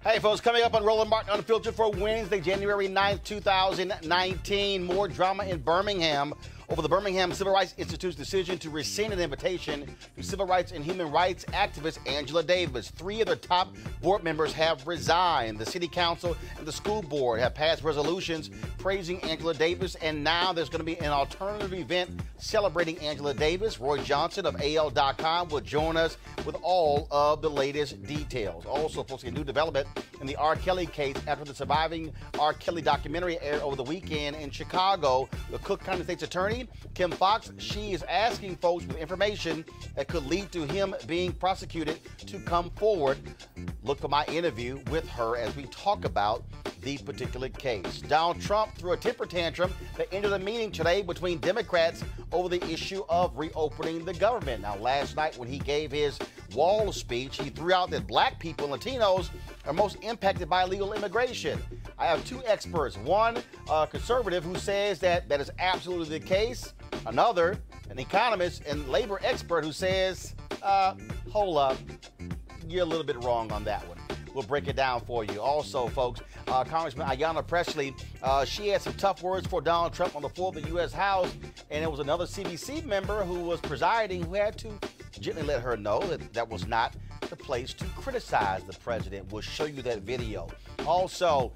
Hey, folks, coming up on Roland Martin Unfiltered for Wednesday, January 9th, 2019. More drama in Birmingham over the Birmingham Civil Rights Institute's decision to rescind an invitation to civil rights and human rights activist Angela Davis. 3 of their top board members have resigned. The city council and the school board have passed resolutions praising Angela Davis, and now there's going to be an alternative event celebrating Angela Davis. Roy Johnson of AL.com will join us with all of the latest details. Also, folks, a new development in the R. Kelly case after the surviving R. Kelly documentary aired over the weekend in Chicago. The Cook County State's attorney, Kim Fox, she is asking folks with information that could lead to him being prosecuted to come forward. Look for my interview with her as we talk about the particular case. Donald Trump threw a temper tantrum that ended a meeting today between Democrats over the issue of reopening the government. Now, last night when he gave his wall speech, he threw out that black people and Latinos are most impacted by illegal immigration. I have 2 experts, one conservative who says that is absolutely the case, another, an economist and labor expert who says, hold up, you're a little bit wrong on that one. We'll break it down for you. Also, folks, Congressman Ayanna Pressley, she had some tough words for Donald Trump on the floor of the U.S. House, and it was another CBC member who was presiding who had to gently let her know that that was not the place to criticize the president. We'll show you that video. Also,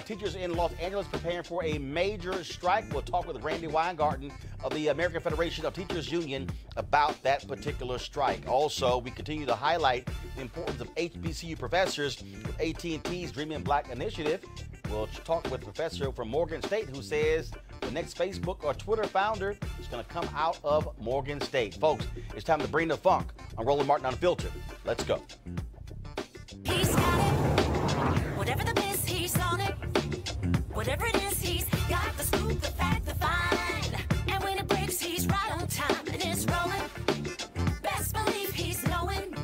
teachers in Los Angeles preparing for a major strike. We'll talk with Randy Weingarten of the American Federation of Teachers Union about that particular strike. Also, we continue to highlight the importance of HBCU professors with AT&T's Dreaming Black initiative. We'll talk with a professor from Morgan State who says the next Facebook or Twitter founder is going to come out of Morgan State. Folks, it's time to bring the funk on Roland Martin Unfiltered. Let's go. He's got it. Whatever the miss, he's on it. Whatever it is, he's got the scoop, the fact, the find. And when it breaks, he's right on time and it's rolling. Best believe he's knowing.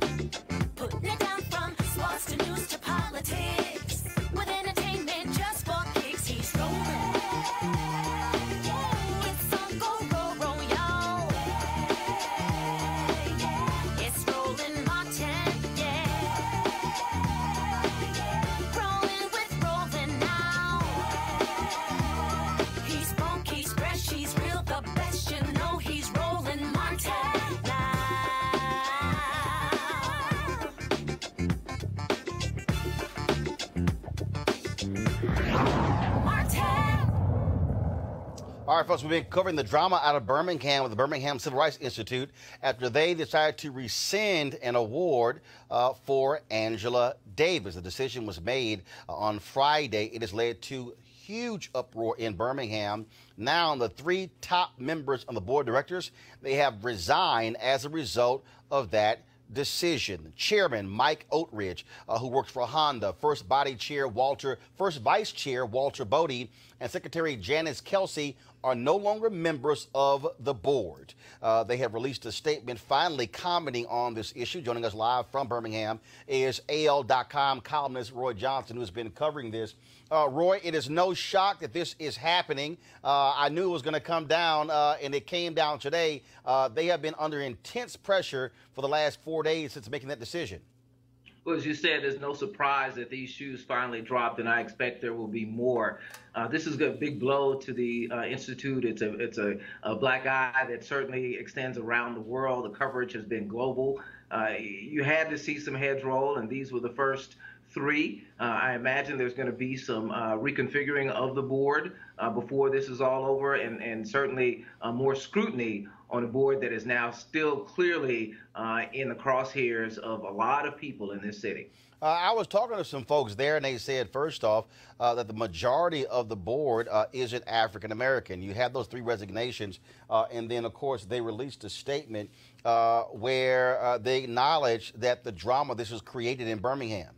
Putting it down from sports to news to politics. With entertainment just for kicks, he's rolling. It's on go, y'all. It's Roland Martin, yeah. Rolling with Roland now. He's funky, he's fresh, he's real, the best, you know he's Roland Martin now. All right, folks, we've been covering the drama out of Birmingham with the Birmingham Civil Rights Institute after they decided to rescind an award for Angela Davis. The decision was made on Friday. It has led to huge uproar in Birmingham. Now, the 3 top members on the board of directors, they have resigned as a result of that decision. Chairman Mike Oatridge, who works for Honda, First Vice Chair Walter Bodie, and Secretary Janice Kelsey are no longer members of the board. They have released a statement finally commenting on this issue. Joining us live from Birmingham is AL.com columnist Roy Johnson, who's been covering this. Roy, it is no shock that this is happening. I knew it was going to come down, and it came down today. They have been under intense pressure for the last 4 days since making that decision. Well, as you said, there's no surprise that these shoes finally dropped, and I expect there will be more. This is a big blow to the Institute. It's a black eye that certainly extends around the world. The coverage has been global. You had to see some heads roll, and these were the first 3. I imagine there's going to be some reconfiguring of the board before this is all over, and certainly more scrutiny on a board that is now still clearly in the crosshairs of a lot of people in this city. I was talking to some folks there, and they said, first off, that the majority of the board isn't African American. You had those 3 resignations, and then, of course, they released a statement where they acknowledged that the drama this was created in Birmingham.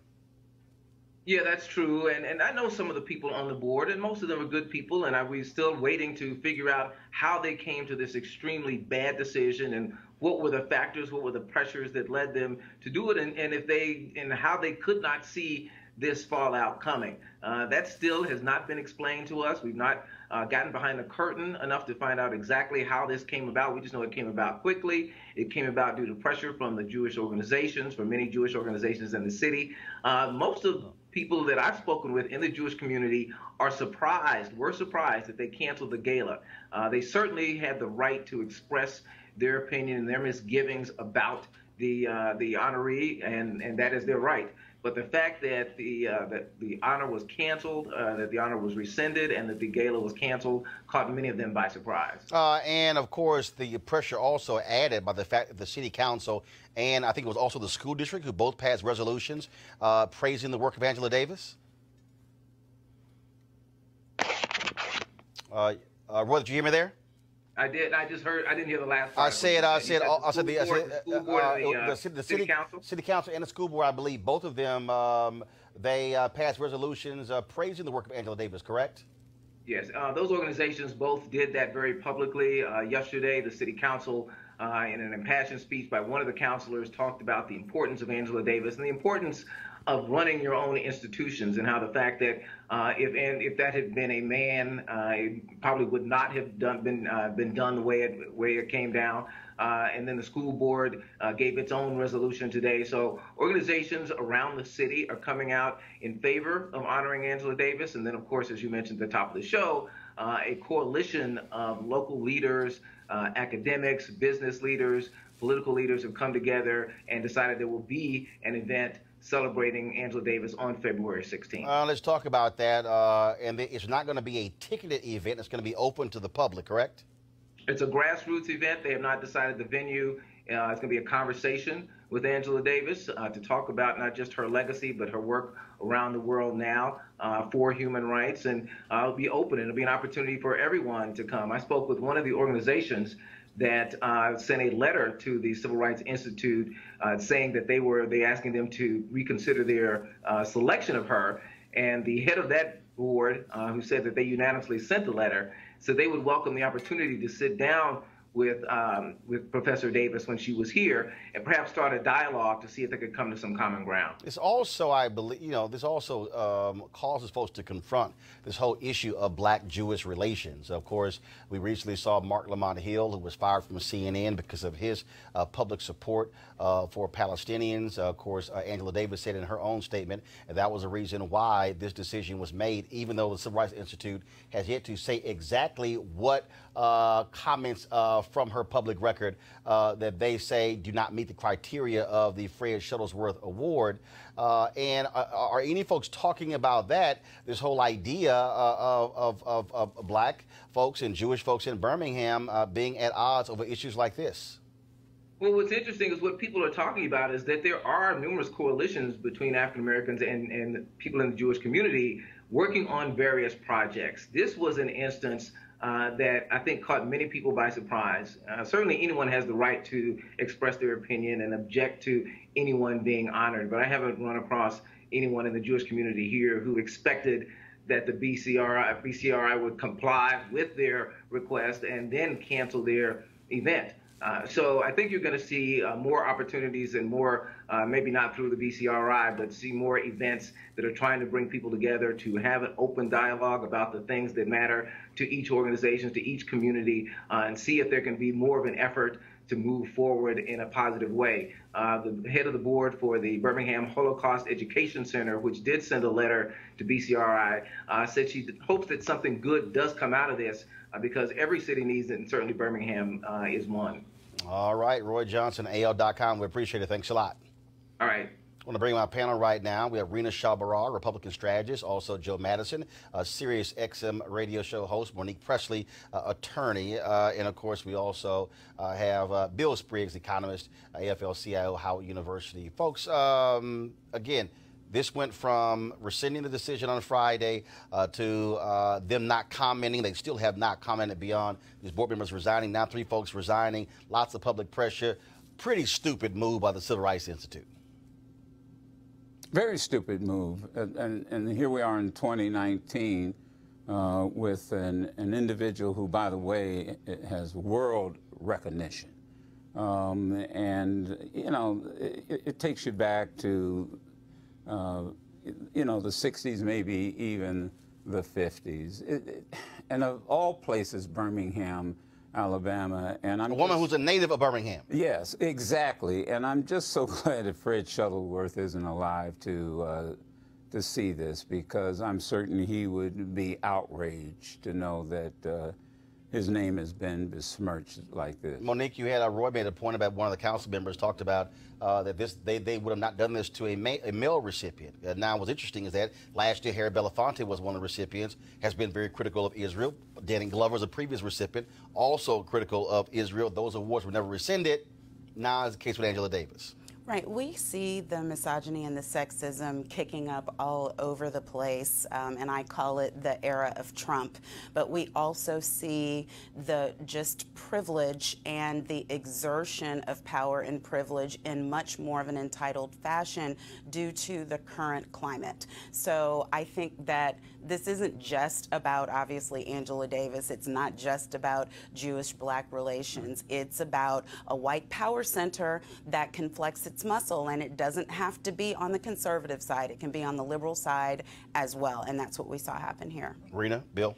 Yeah, that's true. And I know some of the people on the board, and most of them are good people, and we're still waiting to figure out how they came to this extremely bad decision and what were the factors, what were the pressures that led them to do it, and how they could not see this fallout coming. That still has not been explained to us. We've not gotten behind the curtain enough to find out exactly how this came about. We just know it came about quickly. It came about due to pressure from the Jewish organizations, from many Jewish organizations in the city. Most of people that I've spoken with in the Jewish community were surprised that they canceled the gala. They certainly had the right to express their opinion and their misgivings about the honoree, and that is their right. But the fact that the honor was canceled, that the honor was rescinded, and that the gala was canceled caught many of them by surprise. And of course, the pressure also added by the fact that the city council and I think it was also the school district who both passed resolutions praising the work of Angela Davis. Roy, did you hear me there? I did. I just heard. I didn't hear the last The part. city council and the school board, I believe, both of them, they passed resolutions praising the work of Angela Davis, correct? Yes, those organizations both did that very publicly. Yesterday, the city council, in an impassioned speech by one of the councilors, talked about the importance of Angela Davis and the importance of running your own institutions, and how the fact that if that had been a man, it probably would not have been done the way it came down. And then the school board gave its own resolution today. So organizations around the city are coming out in favor of honoring Angela Davis. And then, of course, as you mentioned at the top of the show, a coalition of local leaders, academics, business leaders, political leaders have come together and decided there will be an event celebrating Angela Davis on February 16th. Let's talk about that. And it's not going to be a ticketed event. It's going to be open to the public, correct? It's a grassroots event. They have not decided the venue. It's going to be a conversation with Angela Davis to talk about not just her legacy, but her work around the world now for human rights. And it'll be open, and it'll be an opportunity for everyone to come. I spoke with one of the organizations that sent a letter to the Civil Rights Institute saying that they asking them to reconsider their selection of her. And the head of that board, who said that they unanimously sent the letter, said they would welcome the opportunity to sit down with Professor Davis when she was here and perhaps start a dialogue to see if they could come to some common ground. This also, I believe, this also causes folks to confront this whole issue of black-Jewish relations. Of course, we recently saw Mark Lamont Hill, who was fired from CNN because of his public support for Palestinians. Of course, Angela Davis said in her own statement that was a reason why this decision was made, even though the Civil Rights Institute has yet to say exactly what comments from her public record that they say do not meet the criteria of the Fred Shuttlesworth Award. And are any folks talking about that, this whole idea of black folks and Jewish folks in Birmingham being at odds over issues like this? Well, what's interesting is what people are talking about is that there are numerous coalitions between African Americans and people in the Jewish community working on various projects. This was an instance that I think caught many people by surprise. Certainly anyone has the right to express their opinion and object to anyone being honored, but I haven't run across anyone in the Jewish community here who expected that the BCRI would comply with their request and then cancel their event. So I think you're going to see more opportunities and more, maybe not through the BCRI, but see more events that are trying to bring people together to have an open dialogue about the things that matter to each organization, to each community, and see if there can be more of an effort to move forward in a positive way. The head of the board for the Birmingham Holocaust Education Center, which did send a letter to BCRI, said she hopes that something good does come out of this because every city needs it, and certainly Birmingham is one. All right, Roy Johnson, AL.com. We appreciate it. Thanks a lot. All right. I want to bring my panel right now. We have Rena Shaw-Barrar, Republican strategist, also Joe Madison, a Sirius XM radio show host, Monique Presley, attorney, and of course we also have Bill Spriggs, economist, AFL-CIO, Howard University. Folks, again, this went from rescinding the decision on Friday to them not commenting. They still have not commented beyond these board members resigning. Now 3 folks resigning, lots of public pressure. Pretty stupid move by the Civil Rights Institute. Very stupid move, and here we are in 2019 with an individual who, by the way, has world recognition. And, you know, it takes you back to, you know, the 60s, maybe even the 50s. And of all places, Birmingham, Alabama, and I'm a woman who's a native of Birmingham. Yes, exactly. And I'm just so glad that Fred Shuttlesworth isn't alive to to see this because I'm certain he would be outraged to know that his name has been besmirched like this. Monique, you had Roy made a point about one of the council members talked about that they would have not done this to a male recipient. Now, what's interesting is that last year Harry Belafonte was one of the recipients, has been very critical of Israel. Danny Glover is a previous recipient, also critical of Israel. Those awards were never rescinded. Now is the case with Angela Davis. Right. We see the misogyny and the sexism kicking up all over the place, and I call it the era of Trump. But we also see the just privilege and the exertion of power and privilege in much more of an entitled fashion due to the current climate. So I think that this isn't just about, obviously, Angela Davis. It's not just about Jewish-Black relations. It's about a white power center that can flex its muscle, and it doesn't have to be on the conservative side. It can be on the liberal side as well, and that's what we saw happen here. Rena, Bill?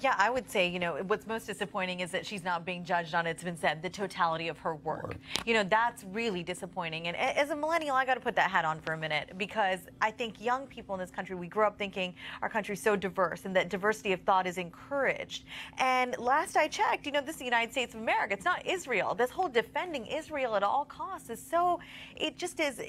Yeah, I would say, you know, what's most disappointing is that she's not being judged on, it's been said, the totality of her work. You know, that's really disappointing. And as a millennial, I got to put that hat on for a minute because I think young people in this country, we grew up thinking our country's so diverse and that diversity of thought is encouraged. And last I checked, you know, this is the United States of America. It's not Israel. This whole defending Israel at all costs is so, it just is,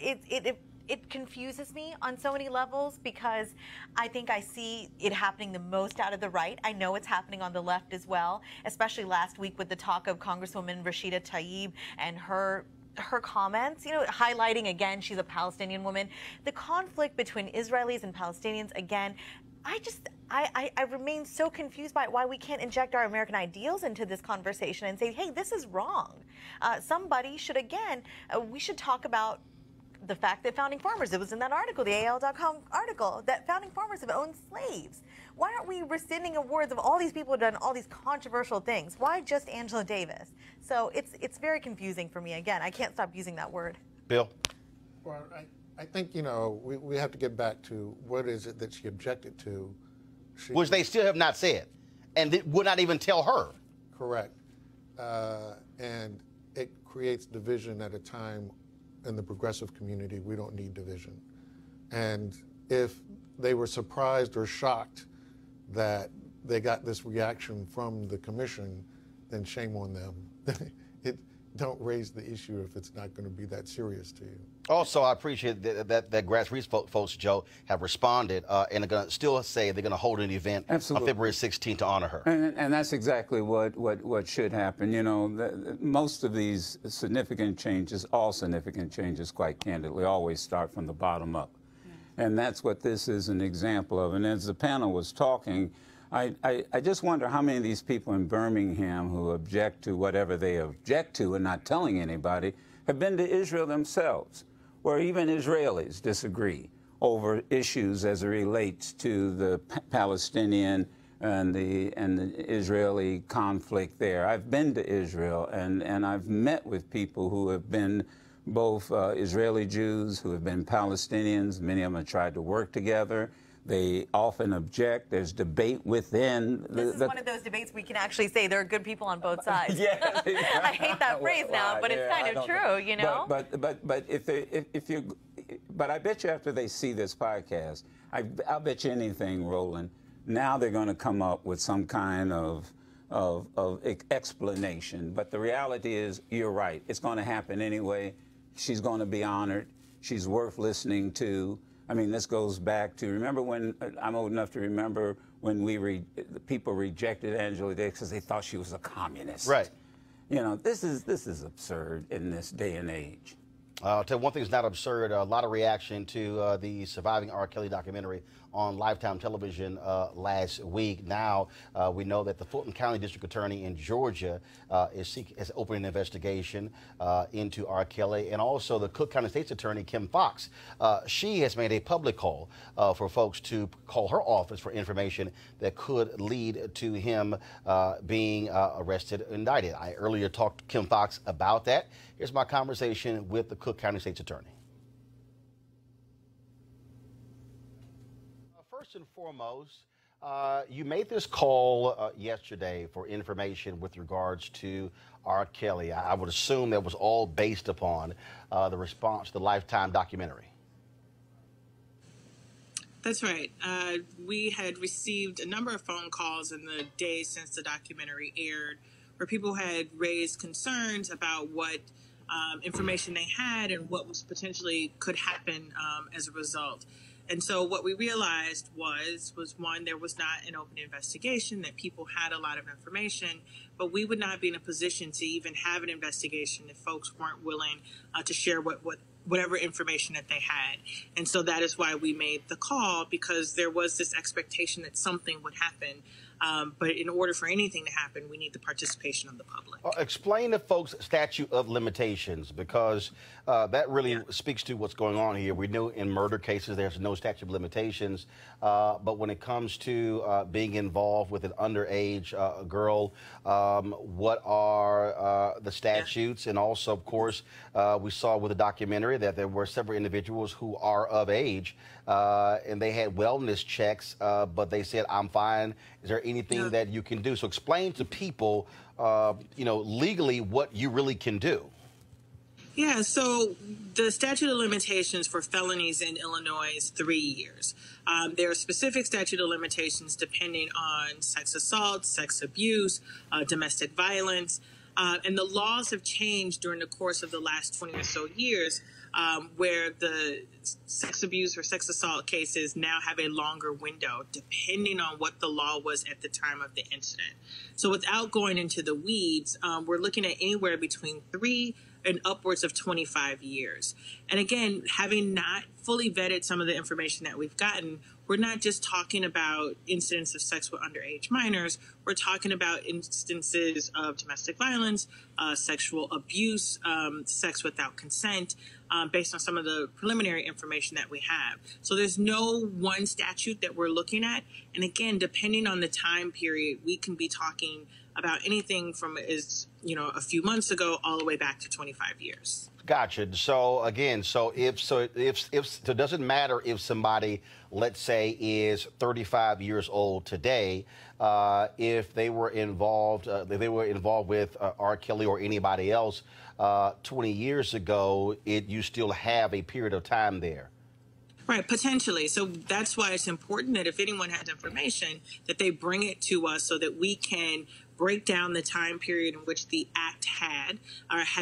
it confuses me on so many levels because I think I see it happening the most out of the right. I know it's happening on the left as well, especially last week with the talk of Congresswoman Rashida Tlaib and her comments, you know, highlighting again, she's a Palestinian woman. The conflict between Israelis and Palestinians, again, I remain so confused by why we can't inject our American ideals into this conversation and say, hey, this is wrong. Somebody should, again, we should talk about the fact that founding farmers, it was in that article, the AL.com article, that founding farmers have owned slaves. Why aren't we rescinding awards of all these people who have done all these controversial things? Why just Angela Davis? So it's very confusing for me. Again, I can't stop using that word. Bill? Well, I think, you know, we have to get back to what is it that she objected to. Which they still have not said, and would not even tell her. Correct. And it creates division at a time in the progressive community. We don't need division. And if they were surprised or shocked that they got this reaction from the commission, then shame on them. Don't raise the issue if it's not going to be that serious to you. Also, I appreciate that grassroots folks, Joe, have responded and are going to still say they're going to hold an event on February 16th to honor her. And that's exactly what should happen. You know, most of these significant changes, all significant changes, quite candidly, always start from the bottom up. Yeah. And that's what this is an example of. And as the panel was talking, I just wonder how many of these people in Birmingham who object to whatever they object to and not telling anybody have been to Israel themselves, where even Israelis disagree over issues as it relates to the Palestinian and the Israeli conflict there. I've been to Israel, and I've met with people who have been both Israeli Jews, who have been Palestinians. Many of them have tried to work together. They often object. There's debate within. This is one of those debates we can actually say there are good people on both sides. Yeah. I hate that phrase now, but it's kind of true, you know. But I bet you after they see this podcast, I'll bet you anything, Roland. Now they're going to come up with some kind of explanation. But the reality is, you're right. It's going to happen anyway. She's going to be honored. She's worth listening to. I mean, this goes back to, remember when, I'm old enough to remember when the people rejected Angela Davis because they thought she was a communist. Right. You know, this is absurd in this day and age. I'll tell you one thing that's not absurd. A lot of reaction to the Surviving R. Kelly documentary on Lifetime television last week. Now we know that the Fulton County District Attorney in Georgia is opening an investigation into R. Kelly, and also the Cook County State's Attorney Kim Foxx. She has made a public call for folks to call her office for information that could lead to him being arrested, indicted. I earlier talked to Kim Foxx about that. Here's my conversation with the Cook County State's Attorney. First and foremost, you made this call yesterday for information with regards to R. Kelly. I would assume that was all based upon the response to the Lifetime documentary. That's right. We had received a number of phone calls in the days since the documentary aired where people had raised concerns about what information they had and what was potentially could happen as a result. And so what we realized was one, there was not an open investigation, that people had a lot of information, but we would not be in a position to even have an investigation if folks weren't willing to share whatever information that they had. And so that is why we made the call, because there was this expectation that something would happen. But in order for anything to happen, we need the participation of the public. Explain to folks statute of limitations, because that really speaks to what's going on here. We know in murder cases there's no statute of limitations, but when it comes to being involved with an underage girl, what are the statutes? And also, of course, we saw with the documentary that there were several individuals who are of age, and they had wellness checks, but they said, I'm fine. Is there anything that you can do? So explain to people, legally what you really can do. Yeah, so the statute of limitations for felonies in Illinois is 3 years. There are specific statute of limitations depending on sex assault, sex abuse, domestic violence. And the laws have changed during the course of the last 20 or so years, where the sex abuse or sex assault cases now have a longer window, depending on what the law was at the time of the incident. So without going into the weeds, we're looking at anywhere between 3 and upwards of 25 years. And again, having not fully vetted some of the information that we've gotten, we're not just talking about incidents of sex with underage minors. We're talking about instances of domestic violence, sexual abuse, sex without consent, based on some of the preliminary information that we have. So there's no one statute that we're looking at. And again, depending on the time period, we can be talking about anything from a few months ago all the way back to 25 years. Gotcha. So again, it doesn't matter if somebody, let's say, is 35 years old today, if they were involved, with R. Kelly or anybody else 20 years ago, you still have a period of time there. Right, potentially. So that's why it's important that if anyone has information, that they bring it to us so that we can break down the time period in which the act had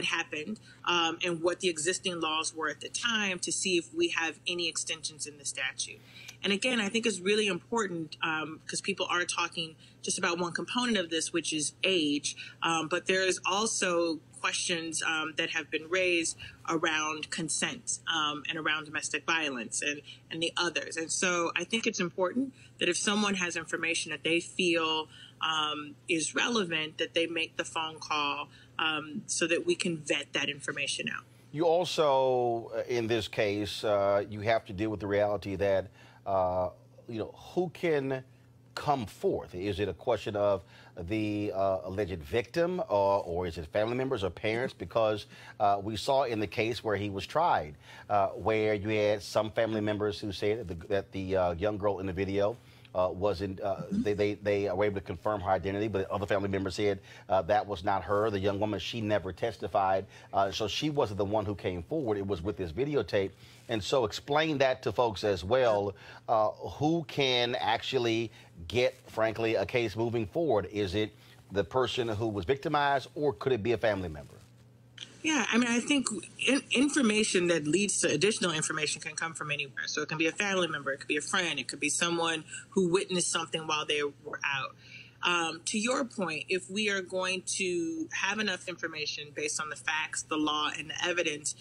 happened, and what the existing laws were at the time, to see if we have any extensions in the statute. And again, I think it's really important because people are talking just about one component of this, which is age, but there is also questions that have been raised around consent and around domestic violence and the others. And so I think it's important that if someone has information that they feel is relevant, that they make the phone call so that we can vet that information out. You also, in this case, you have to deal with the reality that, who can come forth? Is it a question of the alleged victim, or is it family members or parents? Because we saw in the case where he was tried, where you had some family members who said that the young girl in the video wasn't, they were able to confirm her identity, but other family members said that was not her. The young woman, she never testified, so she wasn't the one who came forward. It was with this videotape. And so explain that to folks as well. Who can actually get, frankly, a case moving forward? Is it the person who was victimized, or could it be a family member? Yeah, I mean, I think information that leads to additional information can come from anywhere. So it can be a family member, it could be a friend, it could be someone who witnessed something while they were out. To your point, if we are going to have enough information based on the facts, the law, and the evidence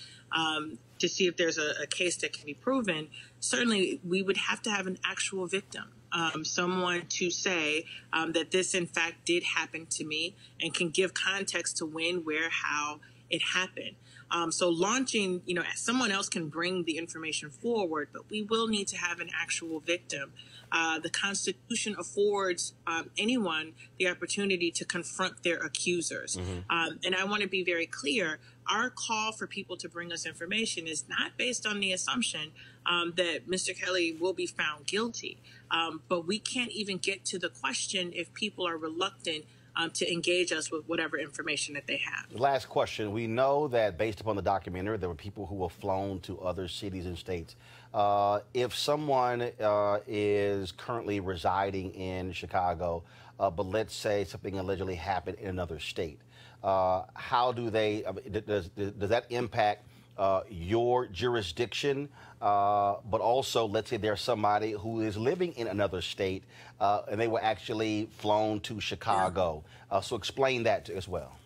to see if there's a case that can be proven, certainly we would have to have an actual victim. Someone to say that this, in fact, did happen to me, and can give context to when, where, how it happened. So launching, someone else can bring the information forward, but we will need to have an actual victim. The Constitution affords anyone the opportunity to confront their accusers. And I want to be very clear, our call for people to bring us information is not based on the assumption that Mr. Kelly will be found guilty. But we can't even get to the question if people are reluctant to engage us with whatever information that they have. Last question. We know that based upon the documentary, there were people who were flown to other cities and states. If someone is currently residing in Chicago, but let's say something allegedly happened in another state, how do they, does that impact your jurisdiction? But also, let's say there's somebody who is living in another state and they were actually flown to Chicago. So explain that as well.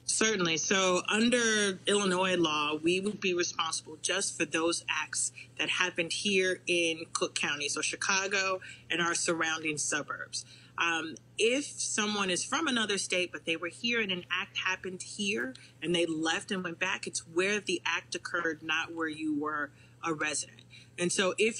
Certainly. So under Illinois law, we would be responsible just for those acts that happened here in Cook County, so Chicago and our surrounding suburbs. If someone is from another state, but they were here and an act happened here and they left and went back, it's where the act occurred, not where you were a resident. And so if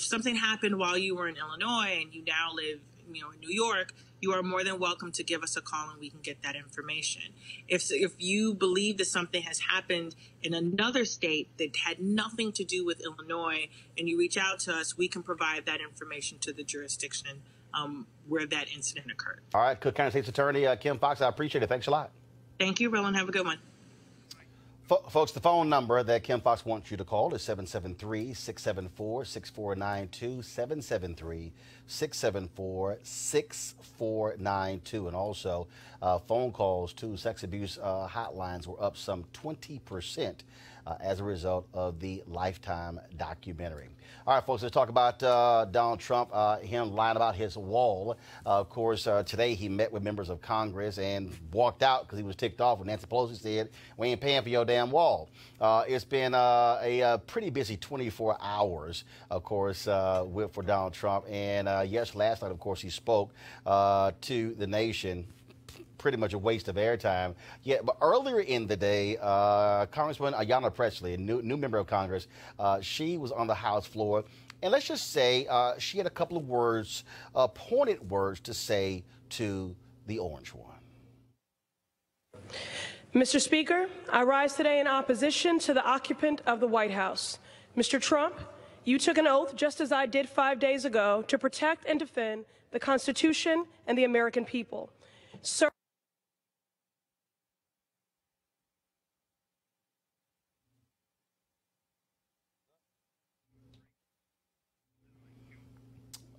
something happened while you were in Illinois and you now live, in New York, you are more than welcome to give us a call and we can get that information. If you believe that something has happened in another state that had nothing to do with Illinois and you reach out to us, we can provide that information to the jurisdiction where that incident occurred. All right, Cook County State's Attorney Kim Foxx, I appreciate it. Thanks a lot. Thank you, Roland. Have a good one. Folks, the phone number that Kim Foxx wants you to call is 773-674-6492, 773-674-6492. And also, phone calls to sex abuse hotlines were up some 20% as a result of the Lifetime documentary. All right, folks, let's talk about Donald Trump, him lying about his wall. Of course, today he met with members of Congress and walked out because he was ticked off when Nancy Pelosi said, we ain't paying for your damn wall. It's been a pretty busy 24 hours, of course, for Donald Trump. And last night, of course, he spoke to the nation. Pretty much a waste of airtime. Yeah, but earlier in the day, Congresswoman Ayanna Pressley, a new member of Congress, she was on the House floor, and let's just say she had a couple of words, pointed words to say to the Orange One. Mr. Speaker, I rise today in opposition to the occupant of the White House. Mr. Trump, you took an oath, just as I did 5 days ago, to protect and defend the Constitution and the American people. Sir,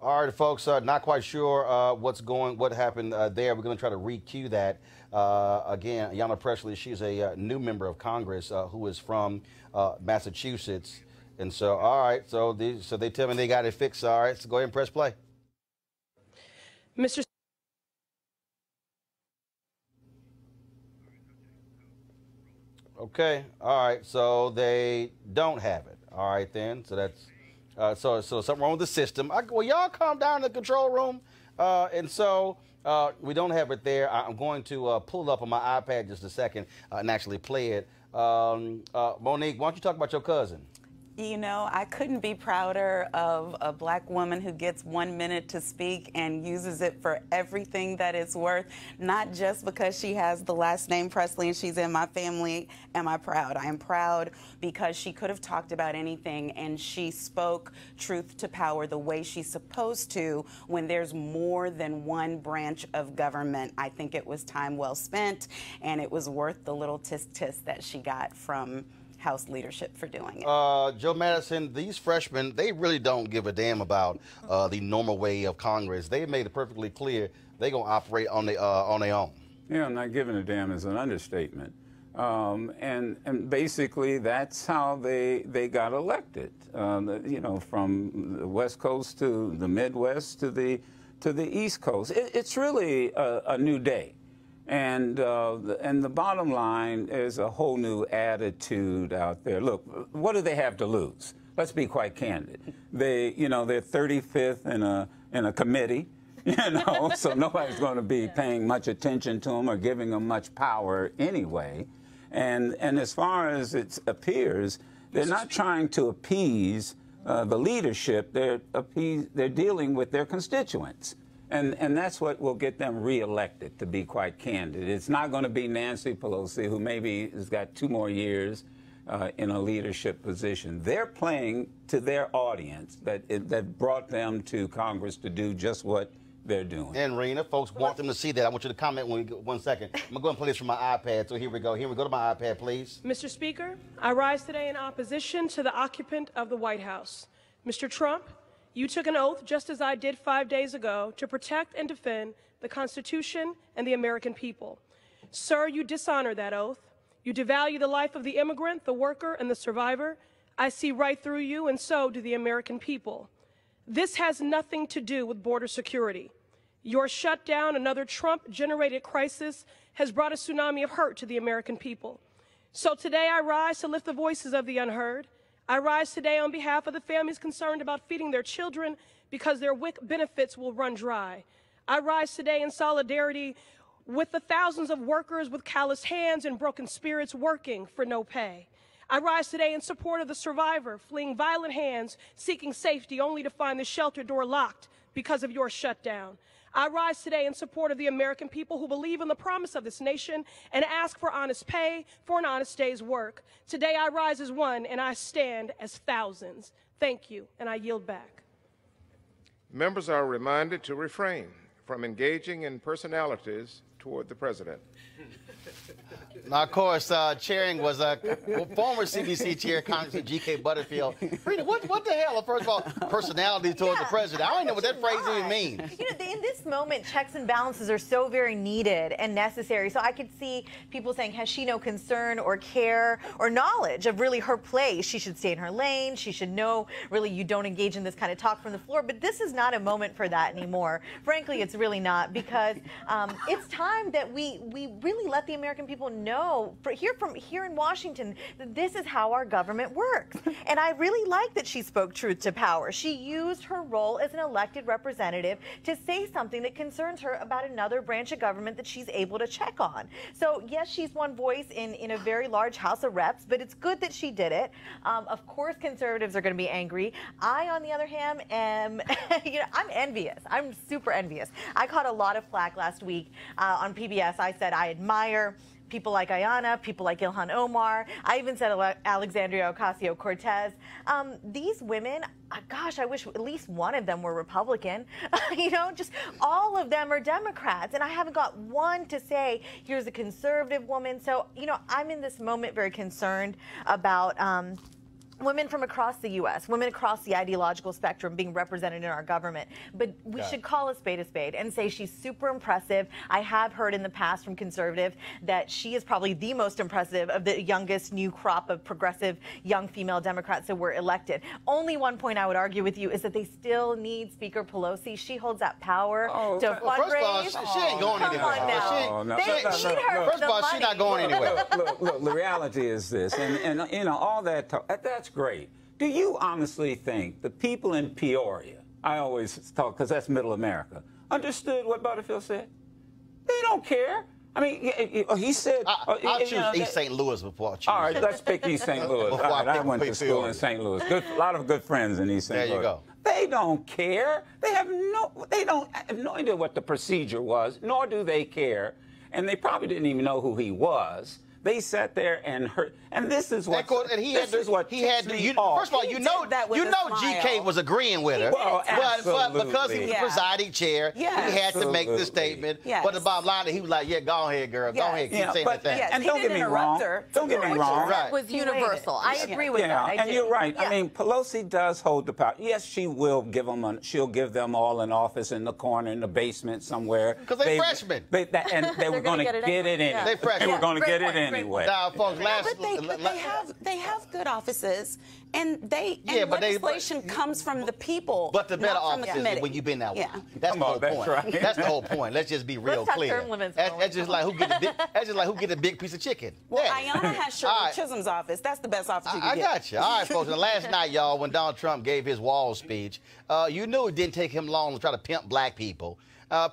all right, folks, not quite sure what happened there. We're going to try to re-cue that. Again, Ayanna Pressley, she's a new member of Congress who is from Massachusetts. And so, all right, so they tell me they got it fixed. All right, so go ahead and press play. Mr. Okay, all right, so they don't have it. All right, then, so that's... So something wrong with the system. Well, y'all calm down in the control room. And so we don't have it there. I'm going to pull it up on my iPad just a second and actually play it. Monique, why don't you talk about your cousin? You know, I couldn't be prouder of a black woman who gets 1 minute to speak and uses it for everything that it's worth, not just because she has the last name Presley and she's in my family. Am I proud? I am proud because she could have talked about anything and she spoke truth to power the way she's supposed to when there's more than one branch of government. I think it was time well spent and it was worth the little tisk-tisk that she got from House leadership for doing it. Joe Madison, these freshmen, they really don't give a damn about the normal way of Congress. They made it perfectly clear they're going to operate on their own. Yeah, not giving a damn is an understatement. And basically that's how they got elected. You know, from the West Coast to the Midwest to the East Coast. It's really a new day. And the bottom line is a whole new attitude out there. Look, what do they have to lose? Let's be quite candid. They're 35th in a committee, so nobody's going to be paying much attention to them or giving them much power anyway. And as far as it appears, they're not trying to appease the leadership. They're dealing with their constituents. And that's what will get them reelected, to be quite candid. It's not going to be Nancy Pelosi, who maybe has got 2 more years in a leadership position. They're playing to their audience that brought them to Congress to do just what they're doing. And Rena, folks want them to see that. I want you to comment when we get 1 second. I'm going to go and play this from my iPad. So here we go. Here we go to my iPad, please. Mr. Speaker, I rise today in opposition to the occupant of the White House. Mr. Trump, you took an oath, just as I did 5 days ago, to protect and defend the Constitution and the American people. Sir, you dishonor that oath. You devalue the life of the immigrant, the worker, and the survivor. I see right through you, and so do the American people. This has nothing to do with border security. Your shutdown, another Trump-generated crisis, has brought a tsunami of hurt to the American people. So today I rise to lift the voices of the unheard. I rise today on behalf of the families concerned about feeding their children because their WIC benefits will run dry. I rise today in solidarity with the thousands of workers with calloused hands and broken spirits working for no pay. I rise today in support of the survivor fleeing violent hands, seeking safety only to find the shelter door locked because of your shutdown. I rise today in support of the American people who believe in the promise of this nation and ask for honest pay for an honest day's work. Today I rise as one and I stand as thousands. Thank you, and I yield back. Members are reminded to refrain from engaging in personalities toward the president. Now, of course, chairing was former CBC chair, Congressman G.K. Butterfield. Rita, what the hell? First of all, personality towards the president. I don't even know what that phrase even means. You know, in this moment, checks and balances are so very needed and necessary. So I could see people saying, has she no concern or care or knowledge of really her place? She should stay in her lane. She should know, really, you don't engage in this kind of talk from the floor. But this is not a moment for that anymore. Frankly, it's really not, because it's time that we really let the American people know here in Washington that this is how our government works. And I really like that she spoke truth to power. She used her role as an elected representative to say something that concerns her about another branch of government that she's able to check on. So yes, she's one voice in a very large House of Reps, but it's good that she did it. Of course, conservatives are going to be angry. I, on the other hand, am I'm envious. I'm super envious. I caught a lot of flack last week on PBS. I said I admire people like Ayanna, people like Ilhan Omar. I even said Alexandria Ocasio-Cortez. These women, gosh, I wish at least one of them were Republican. Just all of them are Democrats. And I haven't got one to say, here's a conservative woman. So, I'm in this moment very concerned about women from across the U.S., women across the ideological spectrum being represented in our government. But we should call a spade and say she's super impressive. I have heard in the past from conservative that she is probably the most impressive of the youngest new crop of progressive young female Democrats that were elected. Only one point I would argue with you is that they still need Speaker Pelosi. She holds that power to fundraise. First of all, she ain't going anywhere. Come on now. They need her. First of all, she's not going anywhere. Look, the reality is this, and all that talk, that's great. Do you honestly think the people in Peoria, I always talk because that's middle America, understood what Butterfield said? They don't care. I mean, he said... I'll choose East St. Louis before I choose. All right, let's pick East St. Louis. I went to school in St. Louis. A lot of good friends in East St. Louis. There you go. They don't care. They don't have no idea what the procedure was, nor do they care. And they probably didn't even know who he was. They sat there and heard, and this is what. And he had to. First of all, you know, GK was agreeing with her, but because he was the presiding chair, he had to make the statement. But the bottom line, he was like, "Yeah, go ahead, girl, go ahead, keep saying that thing." And don't get me wrong. Don't get me wrong. That was universal. I agree with that. And you're right. I mean, Pelosi does hold the power. Yes, she will give them. She'll give them all an office in the corner, in the basement somewhere. Because they're freshmen. And they were going to get it in. They're freshmen. They were going to get it in. Anyway. Folks, they have good offices, and legislation comes from the people. But the better offices is when you've been that way. That's the whole point. Right. That's the whole point. Let's just be real clear. That's just like who get a big piece of chicken. Well, Ayanna has Shirley Chisholm's office. That's the best office you can get. I got you. All right, folks. And last night, y'all, when Donald Trump gave his wall speech, you knew it didn't take him long to try to pimp black people.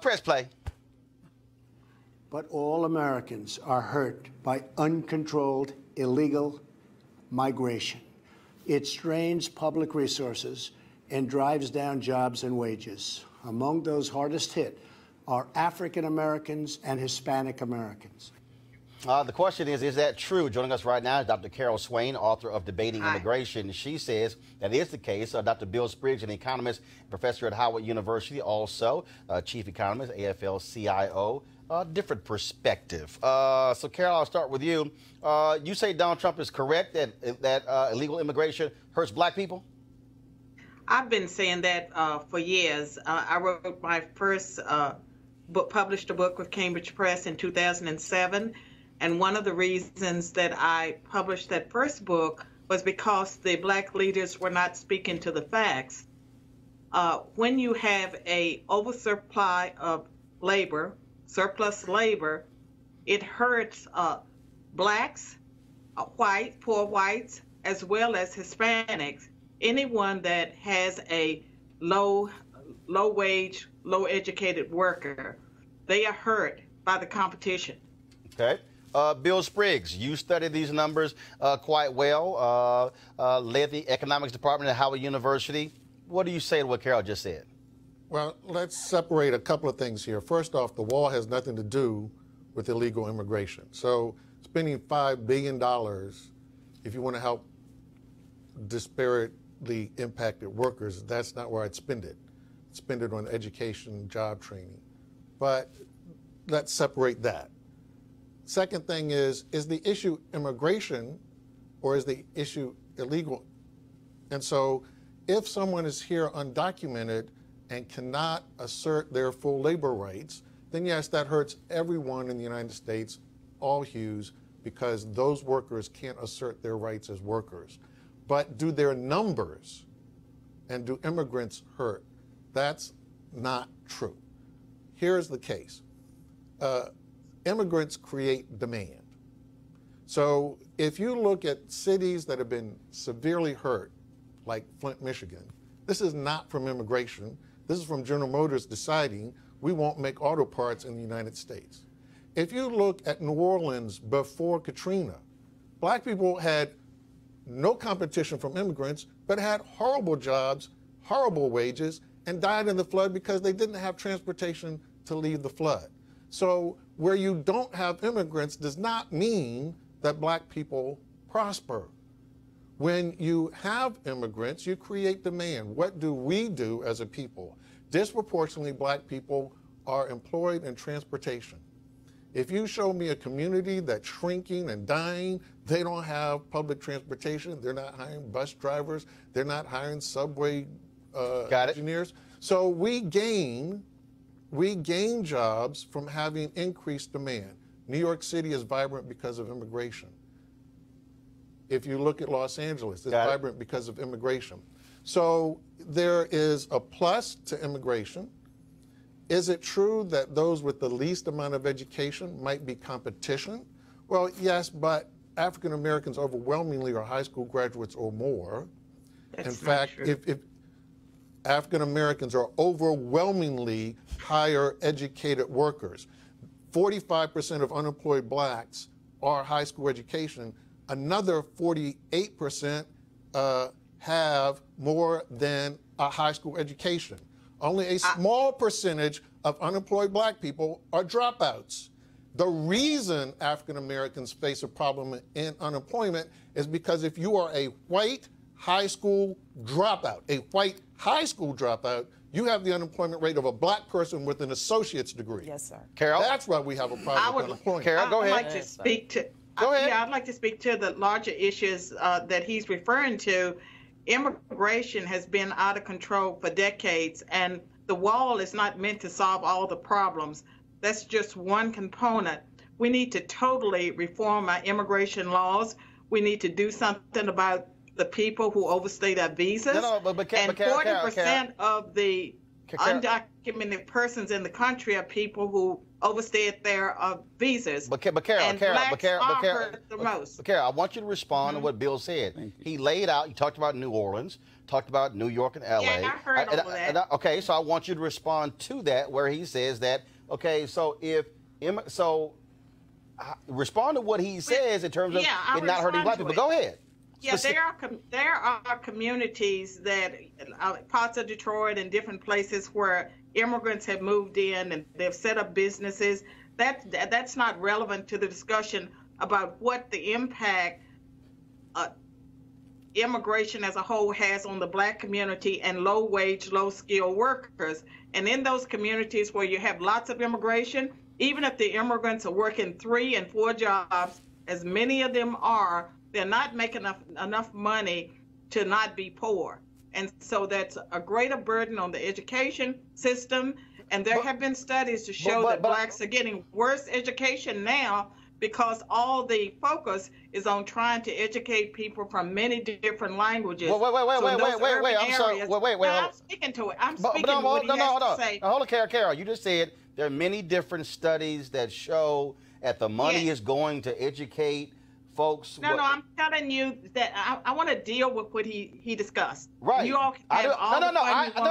Press play. But all Americans are hurt by uncontrolled, illegal migration. It strains public resources and drives down jobs and wages. Among those hardest hit are African Americans and Hispanic Americans. The question is that true? Joining us right now is Dr. Carol Swain, author of Debating Immigration. She says that is the case. Dr. Bill Spriggs, an economist, professor at Howard University, also chief economist, AFL-CIO. Different perspective. So, Carol, I'll start with you. You say Donald Trump is correct that illegal immigration hurts black people? I've been saying that for years. I wrote my first book, published a book with Cambridge Press in 2007. And one of the reasons that I published that first book was because the black leaders were not speaking to the facts. When you have a oversupply of labor, surplus labor, it hurts blacks, poor whites, as well as Hispanics. Anyone that has a low wage, low educated worker, they are hurt by the competition. Okay. Bill Spriggs, you studied these numbers quite well, led the economics department at Howard University. What do you say to what Carol just said? Well, let's separate a couple of things here. First off, the wall has nothing to do with illegal immigration. So spending $5 billion, if you want to help disparately impacted workers, that's not where I'd spend it. Spend it on education, job training. But let's separate that. Second thing is the issue immigration or is the issue illegal? And so if someone is here undocumented and cannot assert their full labor rights, then yes, that hurts everyone in the United States, all hues, because those workers can't assert their rights as workers. But do their numbers and do immigrants hurt? That's not true. Here's the case. Immigrants create demand. So if you look at cities that have been severely hurt, like Flint, Michigan, this is not from immigration. This is from General Motors deciding we won't make auto parts in the United States. If you look at New Orleans before Katrina, black people had no competition from immigrants, but had horrible jobs, horrible wages, and died in the flood because they didn't have transportation to leave the flood. So where you don't have immigrants does not mean that black people prosper. When you have immigrants, you create demand. What do we do as a people? Disproportionately, black people are employed in transportation. If you show me a community that's shrinking and dying, they don't have public transportation, they're not hiring bus drivers, they're not hiring subway engineers. So we gain jobs from having increased demand. New York City is vibrant because of immigration. If you look at Los Angeles, it's vibrant because of immigration. So there is a plus to immigration. Is it true that those with the least amount of education might be competition? Well, yes, but African Americans overwhelmingly are high school graduates or more. In fact, if African Americans are overwhelmingly higher educated workers. 45% of unemployed blacks are high school education. Another 48% have more than a high school education. Only a small percentage of unemployed black people are dropouts. The reason African Americans face a problem in unemployment is because if you are a white high school dropout, you have the unemployment rate of a black person with an associate's degree. Yes, sir. Carol? That's why we have a problem with unemployment. Carol, go ahead. I'd like to speak to, I'd like to speak to the larger issues that he's referring to. Immigration has been out of control for decades, and the wall is not meant to solve all the problems. That's just one component. We need to totally reform our immigration laws. We need to do something about the people who overstay their visas. And 40% of the undocumented persons in the country are people who overstayed their visas. But Carol, I want you to respond to what Bill said. He laid out, he talked about New Orleans, talked about New York and LA. Yeah, I heard all that. Okay, so I want you to respond to that where he says that, okay, so respond to what he says in terms of it not hurting black people. Go ahead. Yeah, there are communities that, parts of Detroit and different places where immigrants have moved in and they've set up businesses. that's not relevant to the discussion about what the impact immigration as a whole has on the Black community and low-wage, low-skilled workers. And in those communities where you have lots of immigration, even if the immigrants are working 3 and 4 jobs, as many of them are, they're not making enough money to not be poor. And so that's a greater burden on the education system. And there have been studies to show that Blacks are getting worse education now because all the focus is on trying to educate people from many different languages. Wait. I'm sorry. Wait. I'm speaking to it. I'm speaking to what he has to say. Hold on, Carol. You just said there are many different studies that show that the money is going to educate folks. No, I'm telling you that I want to deal with what he discussed. Right. You all can have all the fun you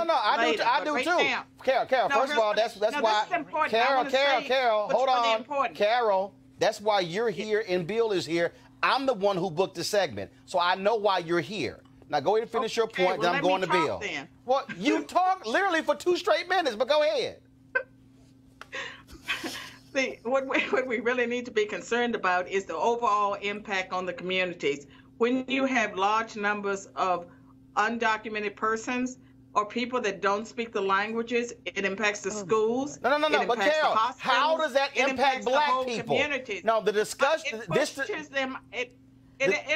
want later, I do too. Now, Carol, first of all, that's why. Carol, hold on. Carol, that's why you're here and Bill is here. I'm the one who booked the segment, so I know why you're here. Now go ahead and finish your point, then I'm going to Bill. Then. Well, you talked literally for 2 straight minutes, but go ahead. See, what we really need to be concerned about is the overall impact on the communities. When you have large numbers of undocumented persons or people that don't speak the languages, it impacts the schools. No. But Carol, how does that impact Black people? Communities. No, the discussion. It pushes them. It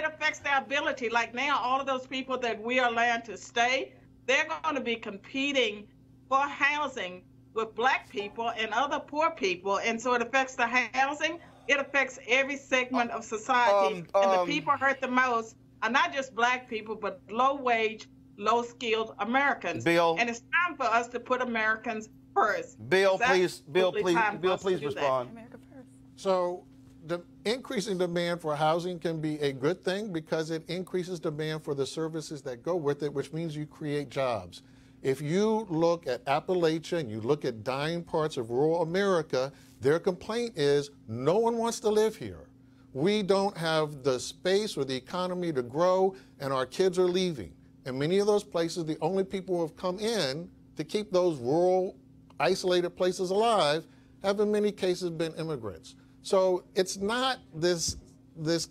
affects their ability. Like now, all of those people that we are allowed to stay, they're going to be competing for housing with Black people and other poor people, and so it affects the housing. It affects every segment of society, and the people hurt the most are not just Black people, but low-wage, low-skilled Americans. Bill, and it's time for us to put Americans first. Bill, please respond. America first. So the increasing demand for housing can be a good thing because it increases demand for the services that go with it, which means you create jobs. If you look at Appalachia and you look at dying parts of rural America, their complaint is no one wants to live here. We don't have the space or the economy to grow, and our kids are leaving. And many of those places, the only people who have come in to keep those rural, isolated places alive have in many cases been immigrants. So it's not this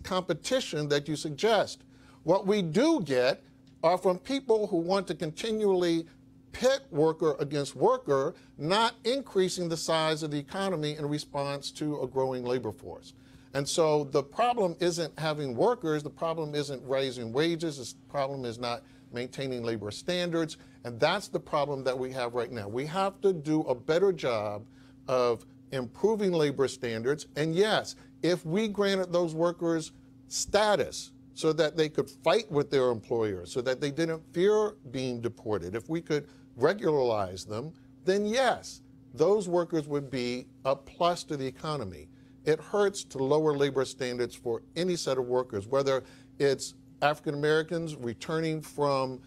competition that you suggest. What we do get are from people who want to continually pit worker against worker, not increasing the size of the economy in response to a growing labor force. And so the problem isn't having workers, the problem isn't raising wages, the problem is not maintaining labor standards, and that's the problem that we have right now. We have to do a better job of improving labor standards, and yes, if we granted those workers status so that they could fight with their employers, so that they didn't fear being deported, if we could regularize them, then yes, those workers would be a plus to the economy. It hurts to lower labor standards for any set of workers, whether it's African Americans returning from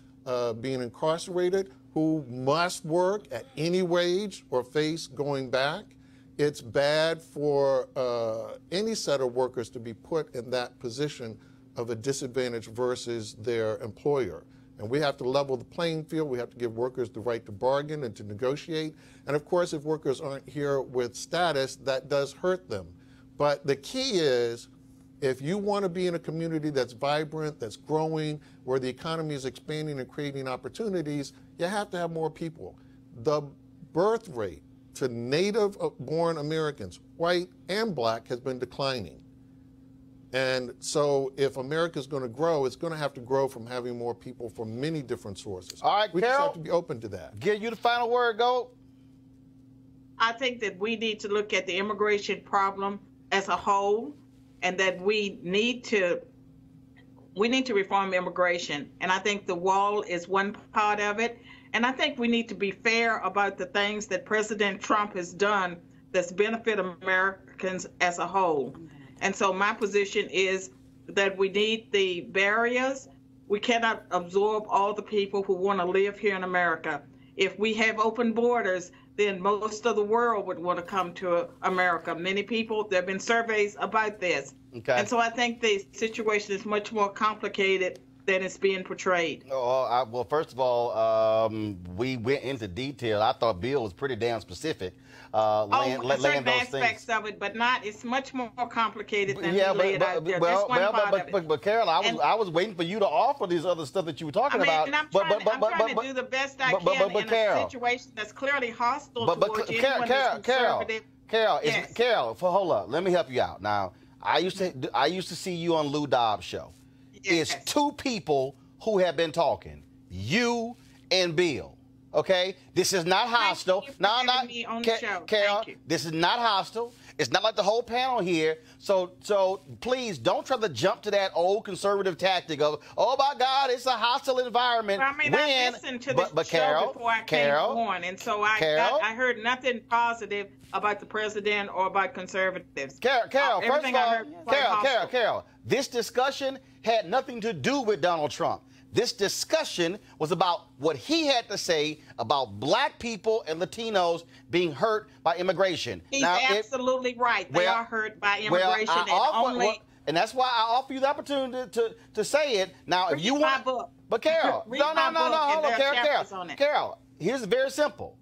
being incarcerated who must work at any wage or face going back. It's bad for any set of workers to be put in that position of a disadvantage versus their employer. And we have to level the playing field. We have to give workers the right to bargain and to negotiate. And of course, if workers aren't here with status, that does hurt them. But the key is, if you want to be in a community that's vibrant, that's growing, where the economy is expanding and creating opportunities, you have to have more people. The birth rate to native-born Americans, white and Black, has been declining. And so if America is going to grow, it's going to have to grow from having more people from many different sources. All right, we Carol, just have to be open to that. Give you the final word, go. I think that we need to look at the immigration problem as a whole, and that we need to reform immigration. And I think the wall is one part of it. And I think we need to be fair about the things that President Trump has done that's benefit Americans as a whole. And so my position is that we need the barriers. We cannot absorb all the people who want to live here in America. If we have open borders, then most of the world would want to come to America. Many people, there have been surveys about this. Okay. And so I think the situation is much more complicated than it's being portrayed. Oh, well, first of all, we went into detail. I thought Bill was pretty damn specific. Certain aspects of it, but not. It's much more complicated than you lay it out there. That's one part of it. But Carol, I was waiting for you to offer these other stuff that you were talking about. And I'm trying to do the best I can in a situation that's clearly hostile towards anyone that's conservative. Carol, hold up. Let me help you out. Now, I used to see you on Lou Dobbs' show. Yes. It's two people who have been talking, you and Bill. Okay, this is not hostile. No, Carol. This is not hostile. It's not like the whole panel here. So please don't try to jump to that old conservative tactic of, oh my God, it's a hostile environment. Well, I listened to the show before I came on, and so I heard nothing positive about the president or about conservatives. Carol, first of all, Carol, this discussion had nothing to do with Donald Trump. This discussion was about what he had to say about black people and Latinos being hurt by immigration. He's absolutely right. They are hurt by immigration, and that's why I offer you the opportunity to say it. Now, if you want my book. But Carol, hold on, Carol, here's very simple.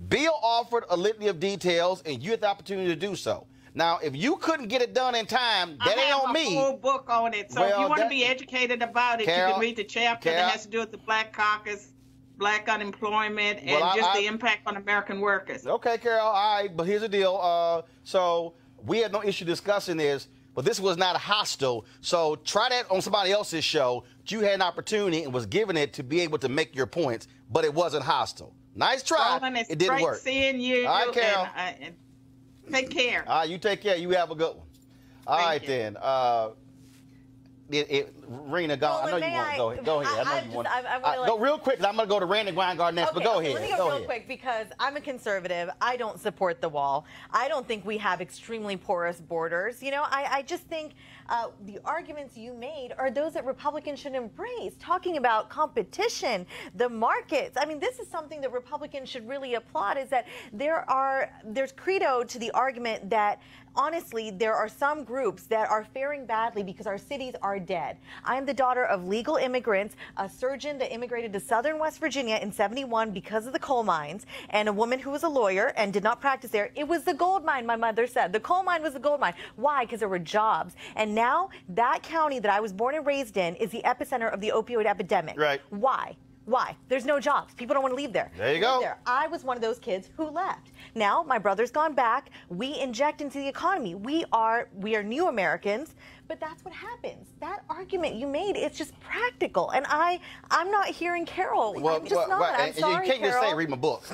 Bill offered a litany of details, and you had the opportunity to do so. Now, if you couldn't get it done in time, that ain't on me. I have a full book on it. So if you want to be educated about it, Carol, you can read the chapter that has to do with the Black Caucus, black unemployment, and the impact on American workers. Okay, Carol, all right, but here's the deal. So we had no issue discussing this, but this was not hostile. So try that on somebody else's show. You had an opportunity and was given it to be able to make your points, but it wasn't hostile. Nice try. Roland, it didn't work. Seeing you. All right, Carol. And take care. All right, you take care. You have a good one. All right, then. Rena, go. I know you want to go ahead. I know you want to go real quick. I'm going to go to Randy Weingart next, but go ahead. Let me go real quick because I'm a conservative. I don't support the wall. I don't think we have extremely porous borders. You know, I just think the arguments you made are those that Republicans should embrace. Talking about competition, the markets. I mean, this is something that Republicans should really applaud. Is that there's credo to the argument that honestly, there are some groups that are faring badly because our cities are dead. I am the daughter of legal immigrants, a surgeon that immigrated to southern West Virginia in '71 because of the coal mines, and a woman who was a lawyer and did not practice there. It was the gold mine, my mother said. The coal mine was the gold mine. Why? Because there were jobs. And now that county that I was born and raised in is the epicenter of the opioid epidemic. Right. Why? Why? There's no jobs. People don't want to leave there. There you go. I was one of those kids who left. Now my brother's gone back. We inject into the economy. We are new Americans, but that's what happens. That argument you made, it's just practical. And I'm not hearing Carol. I'm just not. I'm sorry, you can't Carol. just say read my book.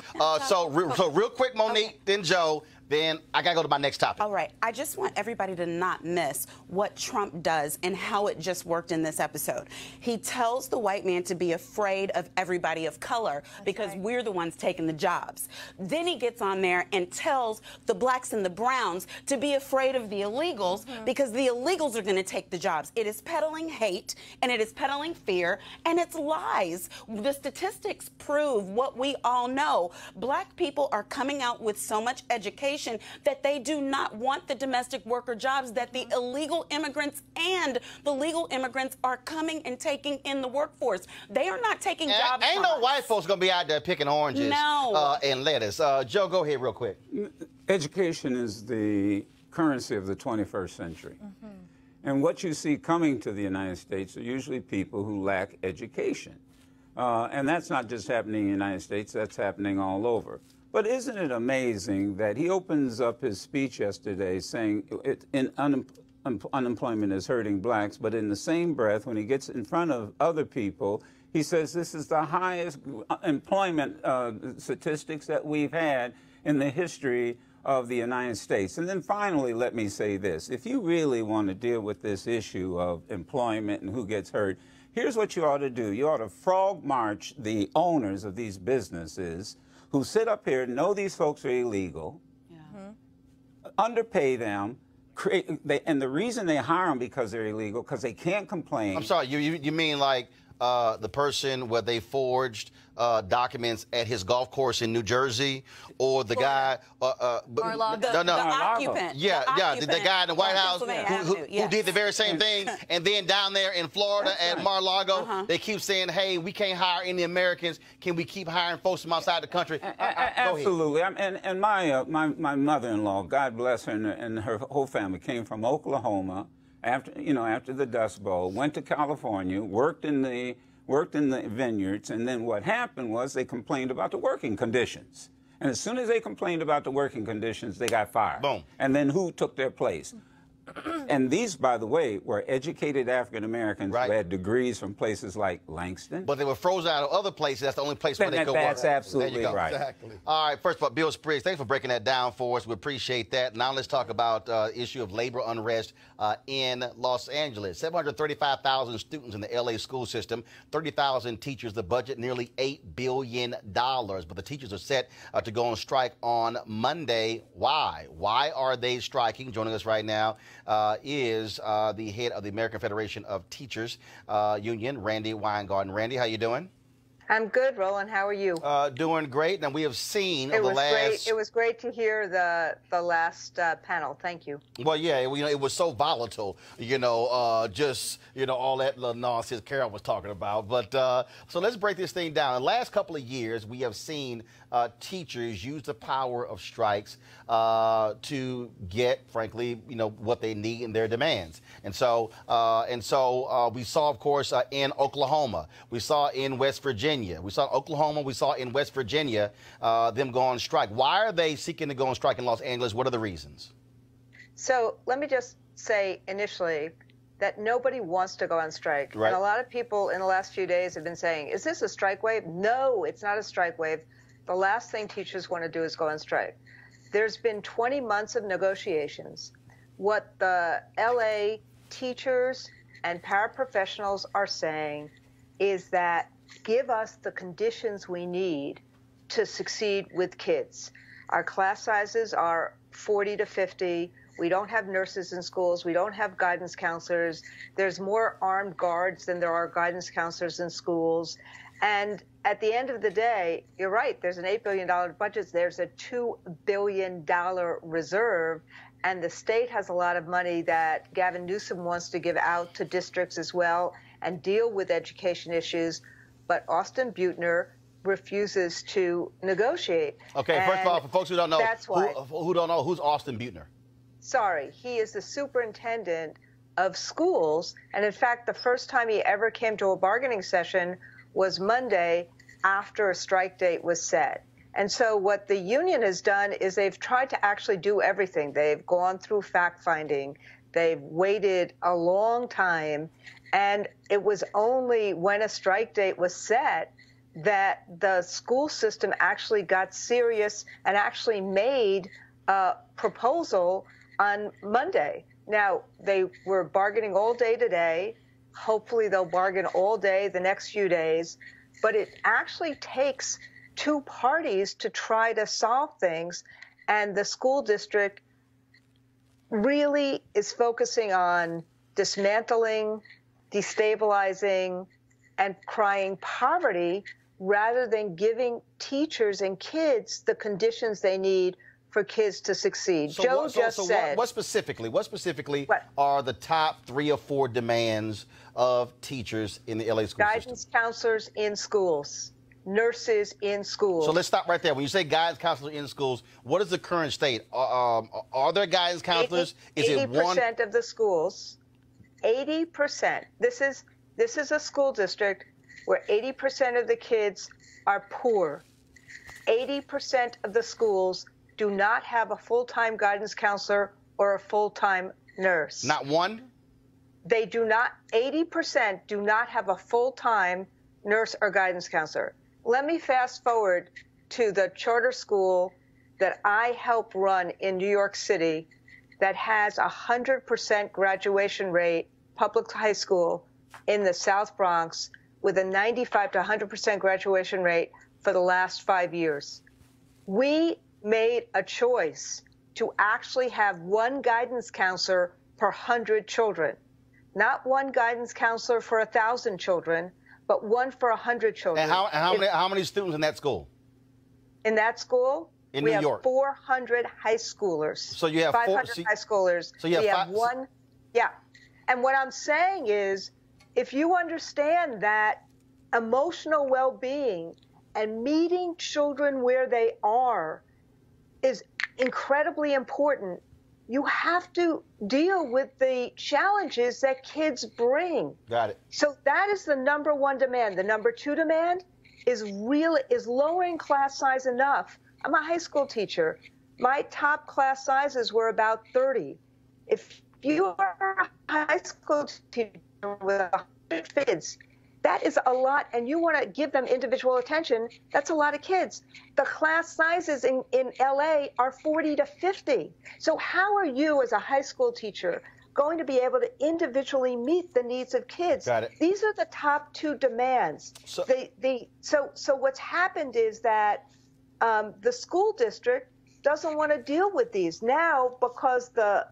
So real quick, Monique, then Joe. Then I got to go to my next topic. All right. I just want everybody to not miss what Trump does and how it just worked in this episode. He tells the white man to be afraid of everybody of color because we're the ones taking the jobs. Then he gets on there and tells the blacks and the browns to be afraid of the illegals because the illegals are going to take the jobs. It is peddling hate and it is peddling fear and it's lies. The statistics prove what we all know. Black people are coming out with so much education that they do not want the domestic worker jobs that the illegal immigrants and the legal immigrants are coming and taking in the workforce. They are not taking jobs. Ain't no white folks gonna be out there picking oranges and lettuce. Joe, go ahead real quick. Education is the currency of the 21st century. And what you see coming to the United States are usually people who lack education. And that's not just happening in the United States, that's happening all over. But isn't it amazing that he opens up his speech yesterday saying unemployment is hurting blacks, but in the same breath, when he gets in front of other people, he says this is the highest employment statistics that we've had in the history of the United States. And then finally, let me say this. If you really want to deal with this issue of employment and who gets hurt, here's what you ought to do. You ought to frog march the owners of these businesses who sit up here, know these folks are illegal, underpay them, and the reason they hire them because they're illegal, because they can't complain. I'm sorry, you mean like the person where they forged documents at his golf course in New Jersey, or the guy, The occupant. The guy in the White House who did the very same thing, and then down there in Florida at Mar-a-Lago, they keep saying, "Hey, we can't hire any Americans. Can we keep hiring folks from outside the country?" Absolutely. And my mother-in-law, God bless her, and her whole family came from Oklahoma after the Dust Bowl, went to California, worked in the vineyards, and then what happened was they complained about the working conditions. And as soon as they complained about the working conditions, they got fired. Boom. And then who took their place? And these, by the way, were educated African Americans who had degrees from places like Langston. But they were frozen out of other places. That's the only place where they could work. That's absolutely right. Exactly. All right, first of all, Bill Spriggs, thanks for breaking that down for us. We appreciate that. Now let's talk about the issue of labor unrest in Los Angeles. 735,000 students in the L.A. school system, 30,000 teachers, the budget nearly $8 billion. But the teachers are set to go on strike on Monday. Why? Why are they striking? Joining us right now is the head of the American Federation of Teachers Union, Randy Weingarten. Randy, how you doing? I'm good, Roland. How are you? Doing great. Now, we have seen It was great to hear the last panel. Thank you. Well, yeah, it was so volatile, just all that little nonsense Carol was talking about. But so let's break this thing down. In the last couple of years, we have seen teachers use the power of strikes to get, frankly, what they need and their demands. And so we saw, of course, in Oklahoma, we saw in West Virginia, we saw in Oklahoma, we saw in West Virginia them go on strike. Why are they seeking to go on strike in Los Angeles? What are the reasons? So let me just say initially that nobody wants to go on strike. Right. And a lot of people in the last few days have been saying, is this a strike wave? No, it's not a strike wave. The last thing teachers want to do is go on strike. There's been 20 months of negotiations. What the LA teachers and paraprofessionals are saying is that give us the conditions we need to succeed with kids. Our class sizes are 40 to 50. We don't have nurses in schools. We don't have guidance counselors. There's more armed guards than there are guidance counselors in schools. And at the end of the day, you're right, there's an $8 billion budget. There's a $2 billion reserve. And the state has a lot of money that Gavin Newsom wants to give out to districts as well and deal with education issues. But Austin Butner refuses to negotiate. Okay, first of all, for folks who don't know, who's Austin Butner? Sorry, he is the superintendent of schools. And in fact, the first time he ever came to a bargaining session was Monday after a strike date was set. And so what the union has done is they've tried to actually do everything. They've gone through fact-finding. They've waited a long time. And it was only when a strike date was set that the school system actually got serious and actually made a proposal on Monday. Now, they were bargaining all day today. Hopefully they'll bargain all day the next few days. But it actually takes two parties to try to solve things. And the school district really is focusing on dismantling, destabilizing, and crying poverty rather than giving teachers and kids the conditions they need for kids to succeed. Joe just said. What specifically are the top 3 or 4 demands of teachers in the LA school system? Guidance counselors in schools, nurses in schools. So let's stop right there. When you say guidance counselors in schools, what is the current state? Are there guidance counselors? 80% of the schools. 80%. This is a school district where 80% of the kids are poor. 80% of the schools do not have a full-time guidance counselor or a full-time nurse. Not one? They do not, 80% do not have a full-time nurse or guidance counselor. Let me fast forward to the charter school that I help run in New York City that has 100% graduation rate, public high school in the South Bronx with a 95 to 100% graduation rate for the last 5 years. We made a choice to actually have one guidance counselor per 100 children, not one guidance counselor for 1,000 children, but one for 100 children. And how many students in that school? In that school, in we New have York, 400 high schoolers. So you have 500 high schoolers. So you have we have one. Yeah. And what I'm saying is, if you understand that emotional well-being and meeting children where they are is incredibly important, you have to deal with the challenges that kids bring. Got it. So that is the number one demand. The number two demand is lowering class size enough. I'm a high school teacher. My top class sizes were about 30. If you are a high school teacher with 100 kids, that is a lot, and you want to give them individual attention, that's a lot of kids. The class sizes in LA are 40 to 50. So how are you as a high school teacher going to be able to individually meet the needs of kids? Got it. These are the top two demands. So what's happened is that the school district doesn't want to deal with these now because the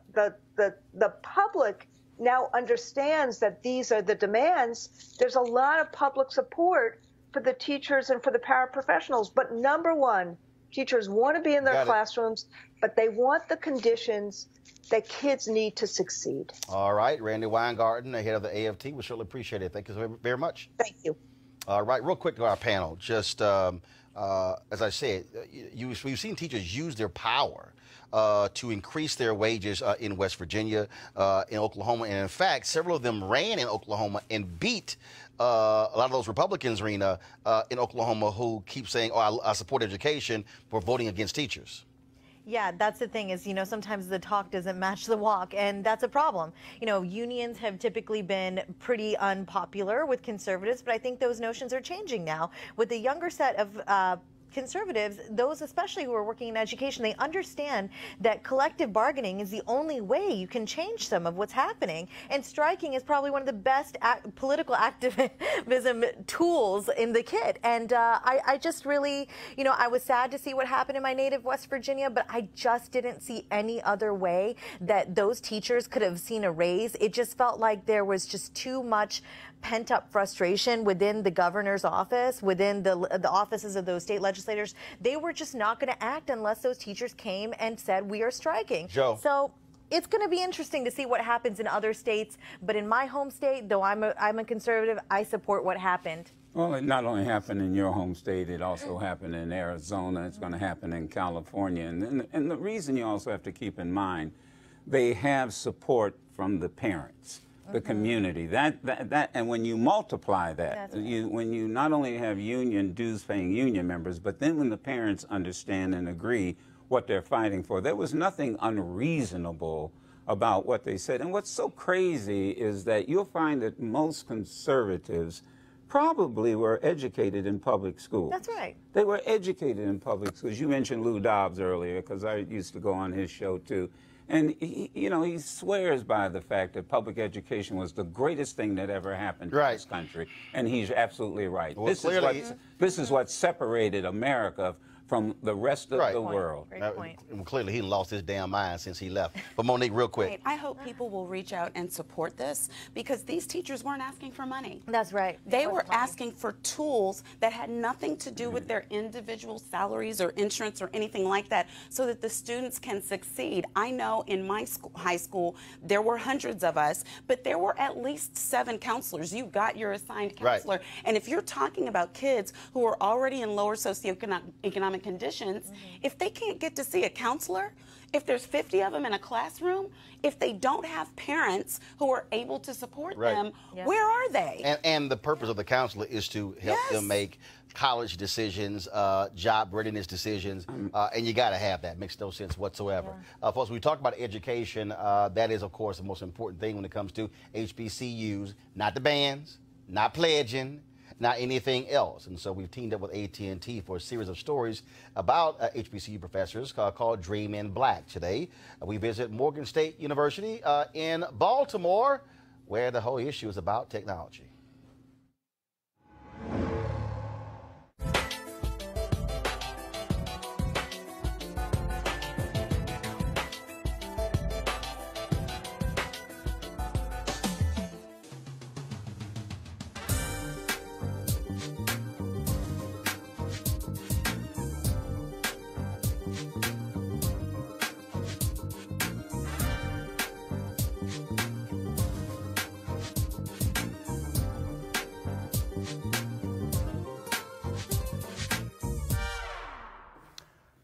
public now understands that these are the demands. There's a lot of public support for the teachers and for the paraprofessionals. But number one, teachers want to be in their classrooms, but they want the conditions that kids need to succeed. All right, Randy Weingarten, the head of the AFT, we surely appreciate it. Thank you very much. Thank you. All right, real quick to our panel. Just as I said, we've seen teachers use their power to increase their wages in West Virginia, in Oklahoma, and in fact, several of them ran in Oklahoma and beat a lot of those Republicans, Rena, in Oklahoma, who keep saying, "Oh, I support education," for voting against teachers. Yeah, that's the thing is, sometimes the talk doesn't match the walk, and that's a problem. Unions have typically been pretty unpopular with conservatives, but I think those notions are changing now. With the younger set of conservatives, those especially who are working in education, they understand that collective bargaining is the only way you can change some of what's happening. And striking is probably one of the best political activism tools in the kit. And I just really, I was sad to see what happened in my native West Virginia, but I just didn't see any other way that those teachers could have seen a raise. It just felt like there was just too much pent-up frustration within the governor's office, within the offices of those state legislators. They were just not going to act unless those teachers came and said, "We are striking." Joe. So it's going to be interesting to see what happens in other states. But in my home state, though I'm a conservative, I support what happened. Well, it not only happened in your home state, it also happened in Arizona. It's going to happen in California. And the reason you also have to keep in mind, they have support from the parents, the community. And when you multiply that, when you not only have dues-paying union members, but then when the parents understand and agree what they're fighting for, there was nothing unreasonable about what they said. And what's so crazy is that you'll find that most conservatives probably were educated in public schools. That's right. They were educated in public schools. You mentioned Lou Dobbs earlier, because I used to go on his show too. And he swears by the fact that public education was the greatest thing that ever happened to this country. And he's absolutely right. Well, this is what separated America from the rest of the world. Great point. Clearly, he lost his damn mind since he left. But Monique, real quick. I hope people will reach out and support this, because these teachers weren't asking for money. That's right. They were asking for tools that had nothing to do with their individual salaries or insurance or anything like that, so that the students can succeed. I know in my high school, there were hundreds of us, but there were at least 7 counselors. You got your assigned counselor. Right. And if you're talking about kids who are already in lower socioeconomic conditions, if they can't get to see a counselor, if there's 50 of them in a classroom, if they don't have parents who are able to support them, where are they? And the purpose of the counselor is to help them make college decisions, job readiness decisions, and you got to have that. Makes no sense whatsoever. Folks, we talk about education. That is, of course, the most important thing when it comes to HBCUs, not the bands, not pledging, not anything else. And so we've teamed up with AT&T for a series of stories about HBCU professors called Dream in Black. Today, we visit Morgan State University in Baltimore, where the whole issue is about technology.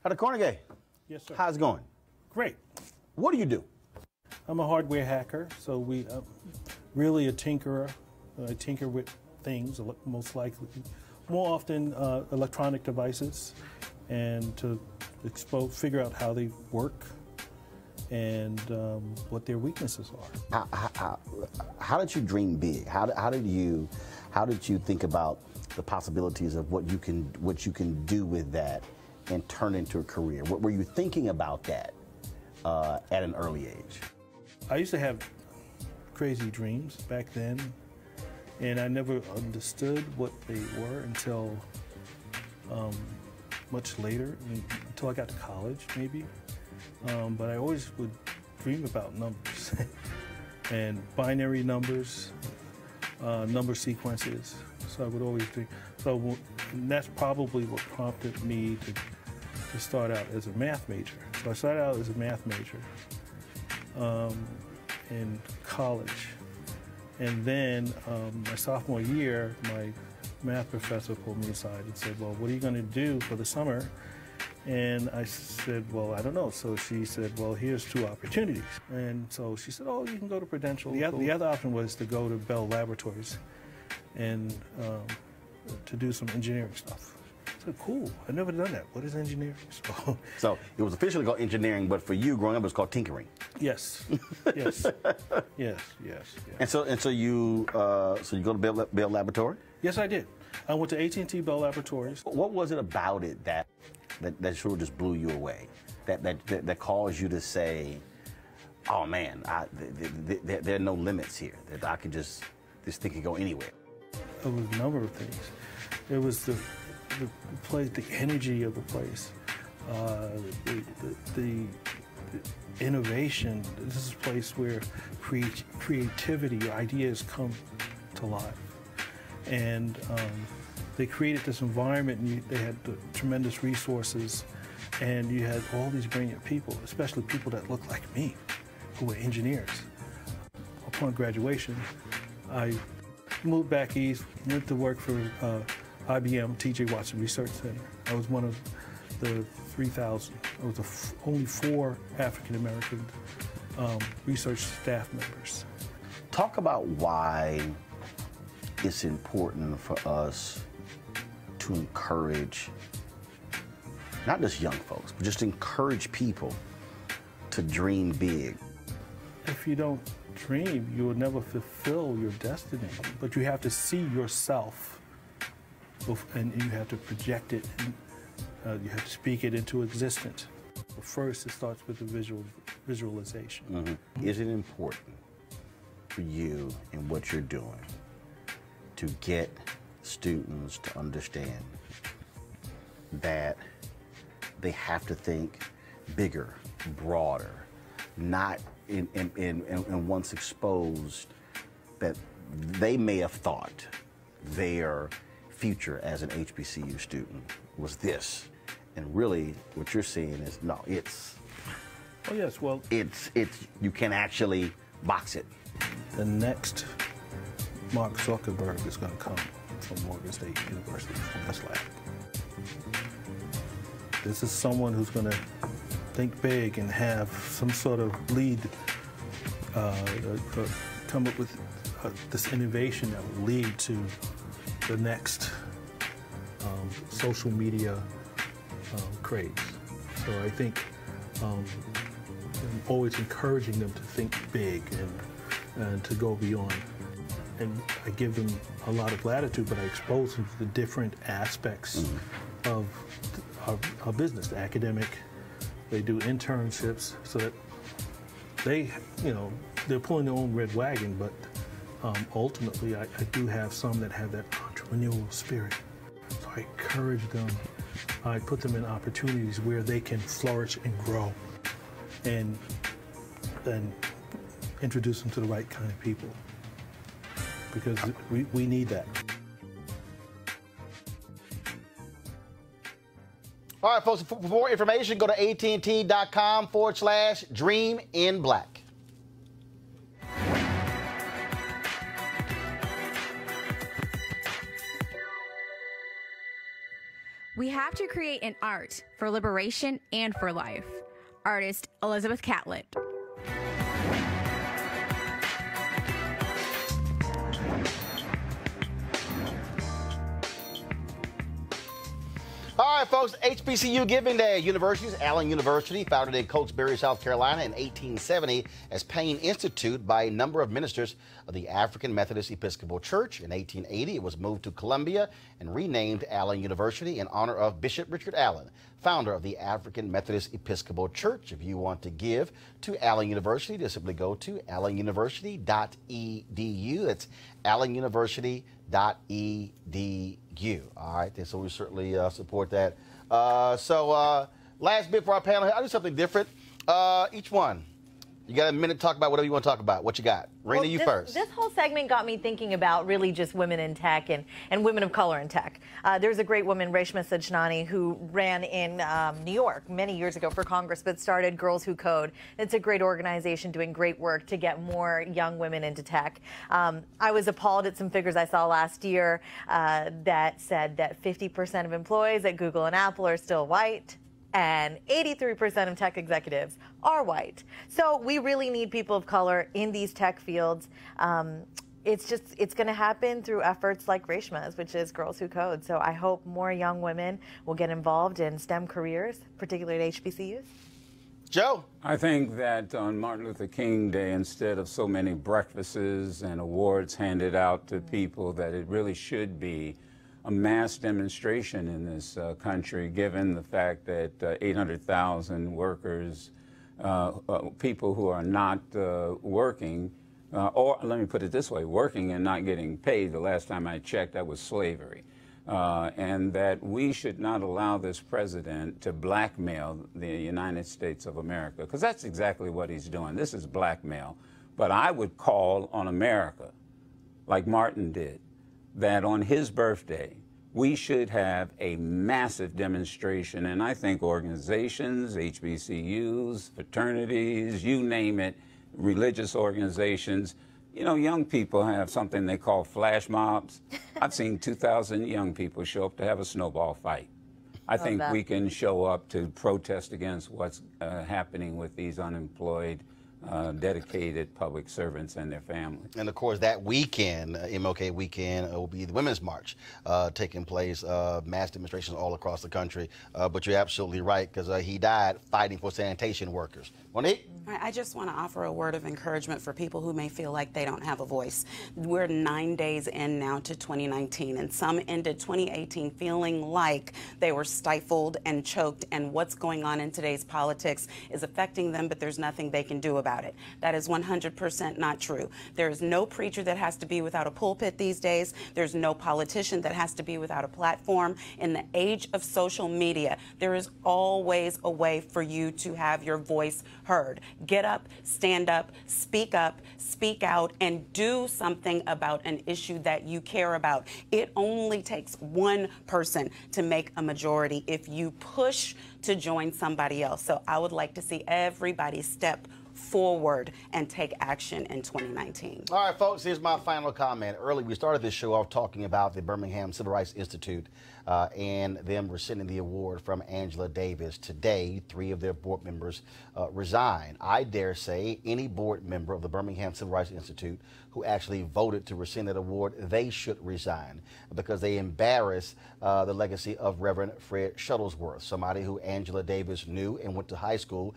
Dr. Cornegay. Yes, sir. How's it going? Great. What do you do? I'm a hardware hacker, so we really a tinkerer. I tinker with things, most likely, more often electronic devices, and to figure out how they work and what their weaknesses are. How did you dream big? How did you think about the possibilities of what you can do with that and turn into a career? What were you thinking about that at an early age? I used to have crazy dreams back then, and I never understood what they were until much later, until I got to college, maybe. But I always would dream about numbers and binary numbers, number sequences. So I would always dream. So and that's probably what prompted me to start out as a math major. So I started out as a math major in college. And then my sophomore year, my math professor pulled me aside and said, well, what are you going to do for the summer? And I said, well, I don't know. So she said, well, here's two opportunities. And so she said, oh, you can go to Prudential. The other option was to go to Bell Laboratories and to do some engineering stuff. I said, cool, I've never done that. What is engineering? So it was officially called engineering, but for you growing up, it was called tinkering. Yes, yes, yes. And so you go to Bell Laboratory? Yes, I did. I went to AT&T Bell Laboratories. What was it about it that sort of just blew you away? That caused you to say, oh man, there are no limits here. That I could this thing could go anywhere. It was a number of things. It was the place, the energy of the place, the innovation. This is a place where creativity, ideas come to life. And they created this environment, and they had the tremendous resources, and you had all these brilliant people, especially people that looked like me, who were engineers. Upon graduation, I moved back east, went to work for IBM, T.J. Watson Research Center. I was one of the 3,000. I was only 4 African-American research staff members. Talk about why it's important for us to encourage, not just young folks, but just encourage people to dream big. If you don't dream, you will never fulfill your destiny. But you have to see yourself, and you have to project it, and you have to speak it into existence. But first, it starts with the visualization. Mm-hmm. Is it important for you and what you're doing to get students to understand that they have to think bigger, broader, not in once exposed that they may have thought their future as an HBCU student was this, and really what you're seeing is no, it's. Oh yes, well. It's you can actually box it. The next Mark Zuckerberg is going to come from Morgan State University from this lab. This is someone who's going to think big and have some sort of lead, come up with this innovation that will lead to the next social media craze. So I think I'm always encouraging them to think big and to go beyond. And I give them a lot of latitude, but I expose them to the different aspects of our business, the academic. They do internships so that they, they're pulling their own red wagon, but ultimately I do have some that have that entrepreneurial spirit. So I encourage them, I put them in opportunities where they can flourish and grow, and then introduce them to the right kind of people, because we need that. All right, folks, for more information, go to AT&T.com/dreaminblack. We have to create an art for liberation and for life. Artist Elizabeth Catlett. All right, folks, HBCU Giving Day. Universities, Allen University, founded in Cokesbury, South Carolina in 1870 as Payne Institute by a number of ministers of the African Methodist Episcopal Church. In 1880, it was moved to Columbia and renamed Allen University in honor of Bishop Richard Allen, founder of the African Methodist Episcopal Church. If you want to give to Allen University, just simply go to allenuniversity.edu. That's allenuniversity.edu. All right, so we certainly support that. Last bit for our panel, I'll do something different. Each one, you got a minute to talk about whatever you want to talk about. What you got? Raina, you first. This whole segment got me thinking about really just women in tech and women of color in tech. There's a great woman, Reshma Sajnani, who ran in New York many years ago for Congress, but started Girls Who Code. It's a great organization doing great work to get more young women into tech. I was appalled at some figures I saw last year that said that 50% of employees at Google and Apple are still white, and 83% of tech executives are white. So we really need people of color in these tech fields. It's going to happen through efforts like Reshma's, which is Girls Who Code. So I hope more young women will get involved in STEM careers, particularly at HBCUs. Joe? I think that on Martin Luther King Day, instead of so many breakfasts and awards handed out to people, that it really should be a mass demonstration in this country, given the fact that 800,000 workers, people who are not working, or let me put it this way, working and not getting paid. The last time I checked, that was slavery. And that we should not allow this president to blackmail the United States of America, because that's exactly what he's doing. This is blackmail. But I would call on America, like Martin did, that on his birthday, we should have a massive demonstration. And I think organizations, HBCUs, fraternities, you name it, religious organizations, you know, young people have something they call flash mobs. I've seen 2,000 young people show up to have a snowball fight. I think we can show up to protest against what's happening with these unemployed, dedicated public servants and their families. And of course, that weekend, MLK weekend, will be the Women's March taking place, mass demonstrations all across the country. But you're absolutely right, because he died fighting for sanitation workers. Monique? I just want to offer a word of encouragement for people who may feel like they don't have a voice. We're 9 days in now to 2019, and some ended 2018 feeling like they were stifled and choked, and what's going on in today's politics is affecting them, but there's nothing they can do about it. That is 100% not true. There is no preacher that has to be without a pulpit these days. There's no politician that has to be without a platform. In the age of social media, there is always a way for you to have your voice heard. Get up, stand up, speak out, and do something about an issue that you care about. It only takes one person to make a majority if you push to join somebody else. So I would like to see everybody step forward and take action in 2019. All right, folks, here's my final comment. Earlier, we started this show off talking about the Birmingham Civil Rights Institute and them rescinding the award from Angela Davis. Today, 3 of their board members resigned. I dare say any board member of the Birmingham Civil Rights Institute who actually voted to rescind that award, they should resign, because they embarrass the legacy of Reverend Fred Shuttlesworth, somebody who Angela Davis knew and went to high school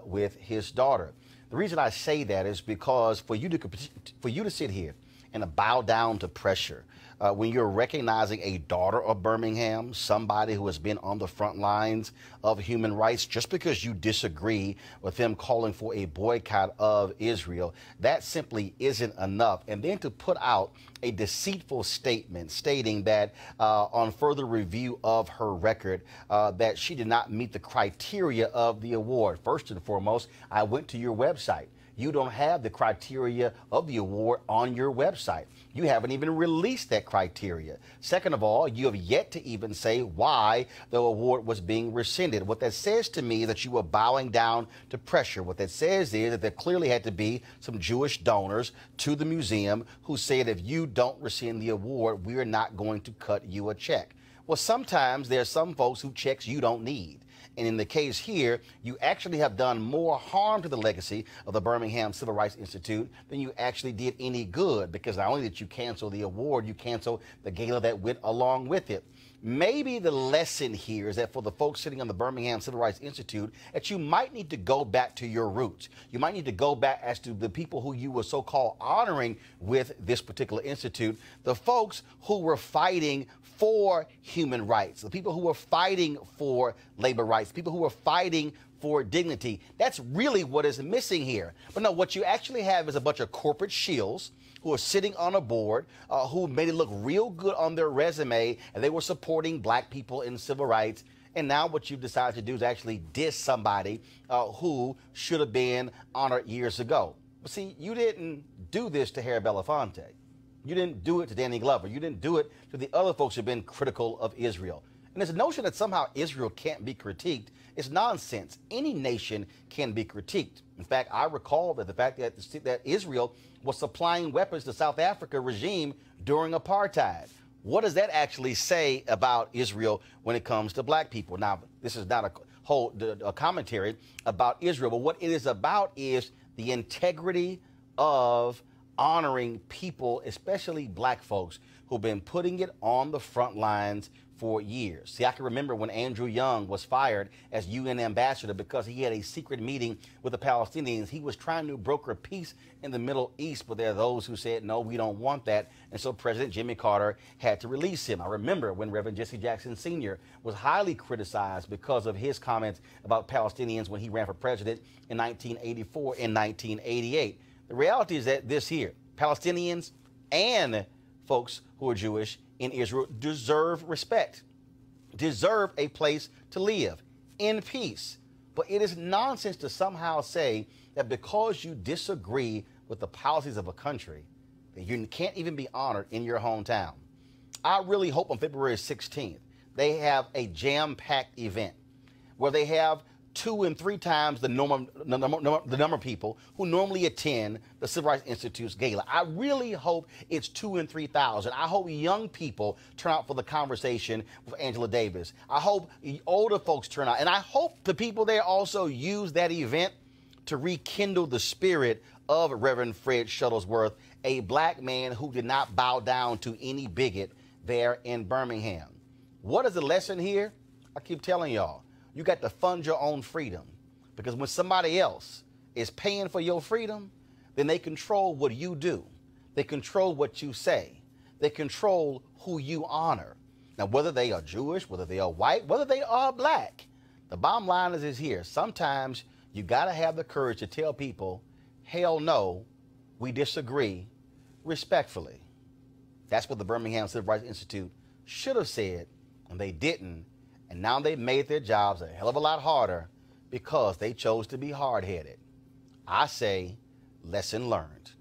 with his daughter. The reason I say that is because for you to sit here and bow down to pressure when you're recognizing a daughter of Birmingham, somebody who has been on the front lines of human rights, just because you disagree with them calling for a boycott of Israel, that simply isn't enough. And then to put out a deceitful statement stating that on further review of her record that she did not meet the criteria of the award. First and foremost, I went to your website. You don't have the criteria of the award on your website. You haven't even released that criteria. Second of all, you have yet to even say why the award was being rescinded. What that says to me is that you were bowing down to pressure. What that says is that there clearly had to be some Jewish donors to the museum who said, if you don't rescind the award, we're not going to cut you a check. Well, sometimes there's some folks who checks you don't need. And in the case here, you actually have done more harm to the legacy of the Birmingham Civil Rights Institute than you actually did any good, because not only did you cancel the award, you canceled the gala that went along with it. Maybe the lesson here is that for the folks sitting on the Birmingham Civil Rights Institute, that you might need to go back to your roots. You might need to go back as to the people who you were so-called honoring with this particular institute, the folks who were fighting for human rights, the people who were fighting for labor rights, people who were fighting for dignity. That's really what is missing here. But no, what you actually have is a bunch of corporate shills who are sitting on a board, who made it look real good on their resume, and they were supporting black people in civil rights. And now what you've decided to do is actually diss somebody who should have been honored years ago. But see, you didn't do this to Harry Belafonte. You didn't do it to Danny Glover. You didn't do it to the other folks who have been critical of Israel. And this notion that somehow Israel can't be critiqued is nonsense. Any nation can be critiqued. In fact, I recall that the fact that Israel was supplying weapons to South Africa regime during apartheid. What does that actually say about Israel when it comes to black people? Now, this is not a commentary about Israel, but what it is about is the integrity of honoring people, especially black folks, who've been putting it on the front lines for years. See, I can remember when Andrew Young was fired as UN ambassador because he had a secret meeting with the Palestinians. He was trying to broker peace in the Middle East, but there are those who said, no, we don't want that. And so President Jimmy Carter had to release him. I remember when Reverend Jesse Jackson Sr. was highly criticized because of his comments about Palestinians when he ran for president in 1984 and 1988. The reality is that this here, Palestinians and folks who are Jewish in Israel deserve respect, deserve a place to live in peace. But it is nonsense to somehow say that because you disagree with the policies of a country, that you can't even be honored in your hometown. I really hope on February 16th, they have a jam-packed event where they have 2 and 3 times the number of people who normally attend the Civil Rights Institute's gala. I really hope it's 2,000 and 3,000. I hope young people turn out for the conversation with Angela Davis. I hope older folks turn out. And I hope the people there also use that event to rekindle the spirit of Reverend Fred Shuttlesworth, a black man who did not bow down to any bigot there in Birmingham. What is the lesson here? I keep telling y'all. You got to fund your own freedom, because when somebody else is paying for your freedom, then they control what you do. They control what you say. They control who you honor. Now, whether they are Jewish, whether they are white, whether they are black, the bottom line is here. Sometimes you got to have the courage to tell people, hell no, we disagree respectfully. That's what the Birmingham Civil Rights Institute should have said, and they didn't. And now they've made their jobs a hell of a lot harder because they chose to be hard-headed. I say, lesson learned.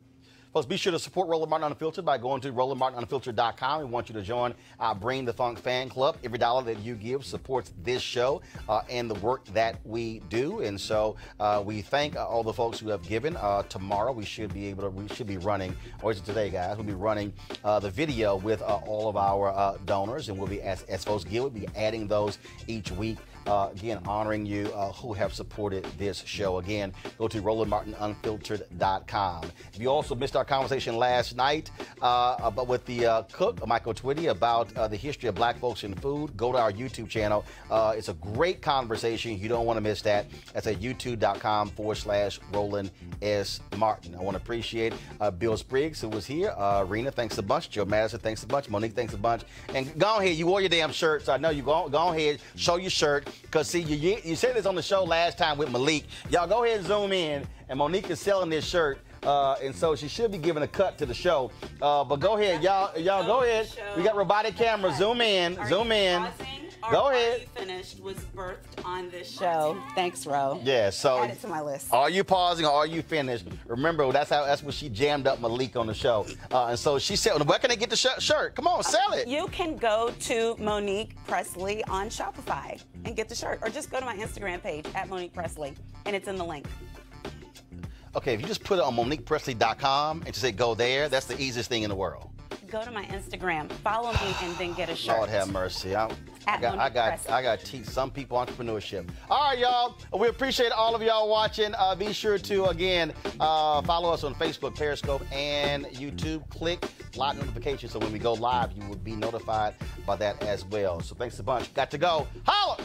Folks, be sure to support Roland Martin Unfiltered by going to RolandMartinUnfiltered.com. We want you to join our Bring the Funk fan club. Every dollar that you give supports this show and the work that we do. And so we thank all the folks who have given. Tomorrow we should be running, or is it today, guys? We'll be running the video with all of our donors, and we'll be, as folks give, we'll be adding those each week. Again, honoring you who have supported this show. Again, go to RolandMartinUnfiltered.com. If you also missed our conversation last night but with the cook, Michael Twitty, about the history of black folks in food, go to our YouTube channel. It's a great conversation. You don't want to miss that. That's at youtube.com/Roland S. Martin. I want to appreciate Bill Spriggs, who was here. Rena, thanks a bunch. Joe Madison, thanks a bunch. Monique, thanks a bunch. And go ahead. You wore your damn shirt, so I know you go ahead, show your shirt. Because, see, you said this on the show last time with Malik. Y'all go ahead and zoom in. And Monique is selling this shirt. And so she should be giving a cut to the show. But go ahead. Y'all go ahead. We got robotic camera. Zoom in. Zoom in. Go ahead. Are You Finished was birthed on this show. Thanks, Ro. Yeah, so add it to my list. Are you pausing or are you finished? Remember, that's what she jammed up Malik on the show. And so she said, where can I get the shirt? Come on, sell it. You can go to Monique Presley on Shopify and get the shirt. Or just go to my Instagram page at Monique Presley, and it's in the link. Okay, if you just put it on MoniquePresley.com and just say go there, that's the easiest thing in the world. go to my Instagram, follow me, and then get a shirt. Lord have mercy. I got to teach some people entrepreneurship. All right, y'all. We appreciate all of y'all watching. Be sure to, again, follow us on Facebook, Periscope, and YouTube. Click live notifications so when we go live, you will be notified by that as well. So thanks a bunch. Got to go. Holla!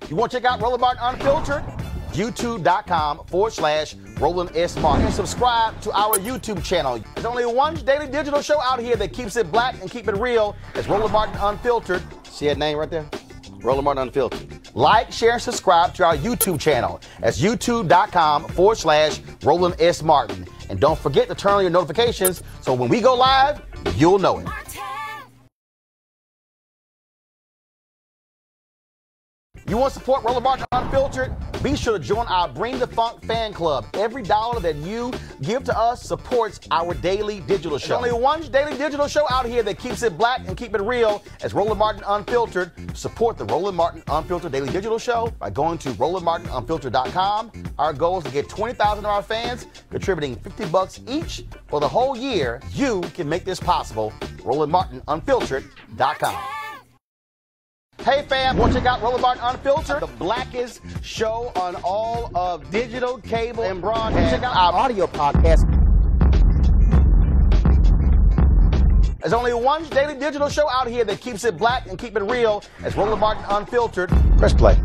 You want to check out Roland Martin Unfiltered? YouTube.com/Roland S. Martin. And subscribe to our YouTube channel. There's only one daily digital show out here that keeps it black and keep it real. It's Roland Martin Unfiltered. See that name right there? Roland Martin Unfiltered. Like, share, and subscribe to our YouTube channel. That's YouTube.com/Roland S. Martin. And don't forget to turn on your notifications so when we go live, you'll know it. You want to support Roland Martin Unfiltered? Be sure to join our Bring the Funk fan club. Every dollar that you give to us supports our daily digital show. There's only one daily digital show out here that keeps it black and keep it real. It's Roland Martin Unfiltered. Support the Roland Martin Unfiltered daily digital show by going to RolandMartinUnfiltered.com. Our goal is to get 20,000 of our fans contributing $50 each for the whole year. You can make this possible. RolandMartinUnfiltered.com. Hey fam, want to check out Roland Martin Unfiltered? The blackest show on all of digital, cable, and broadcast. Check out our audio podcast. There's only one daily digital show out here that keeps it black and keep it real. It's Roland Martin Unfiltered. Press play.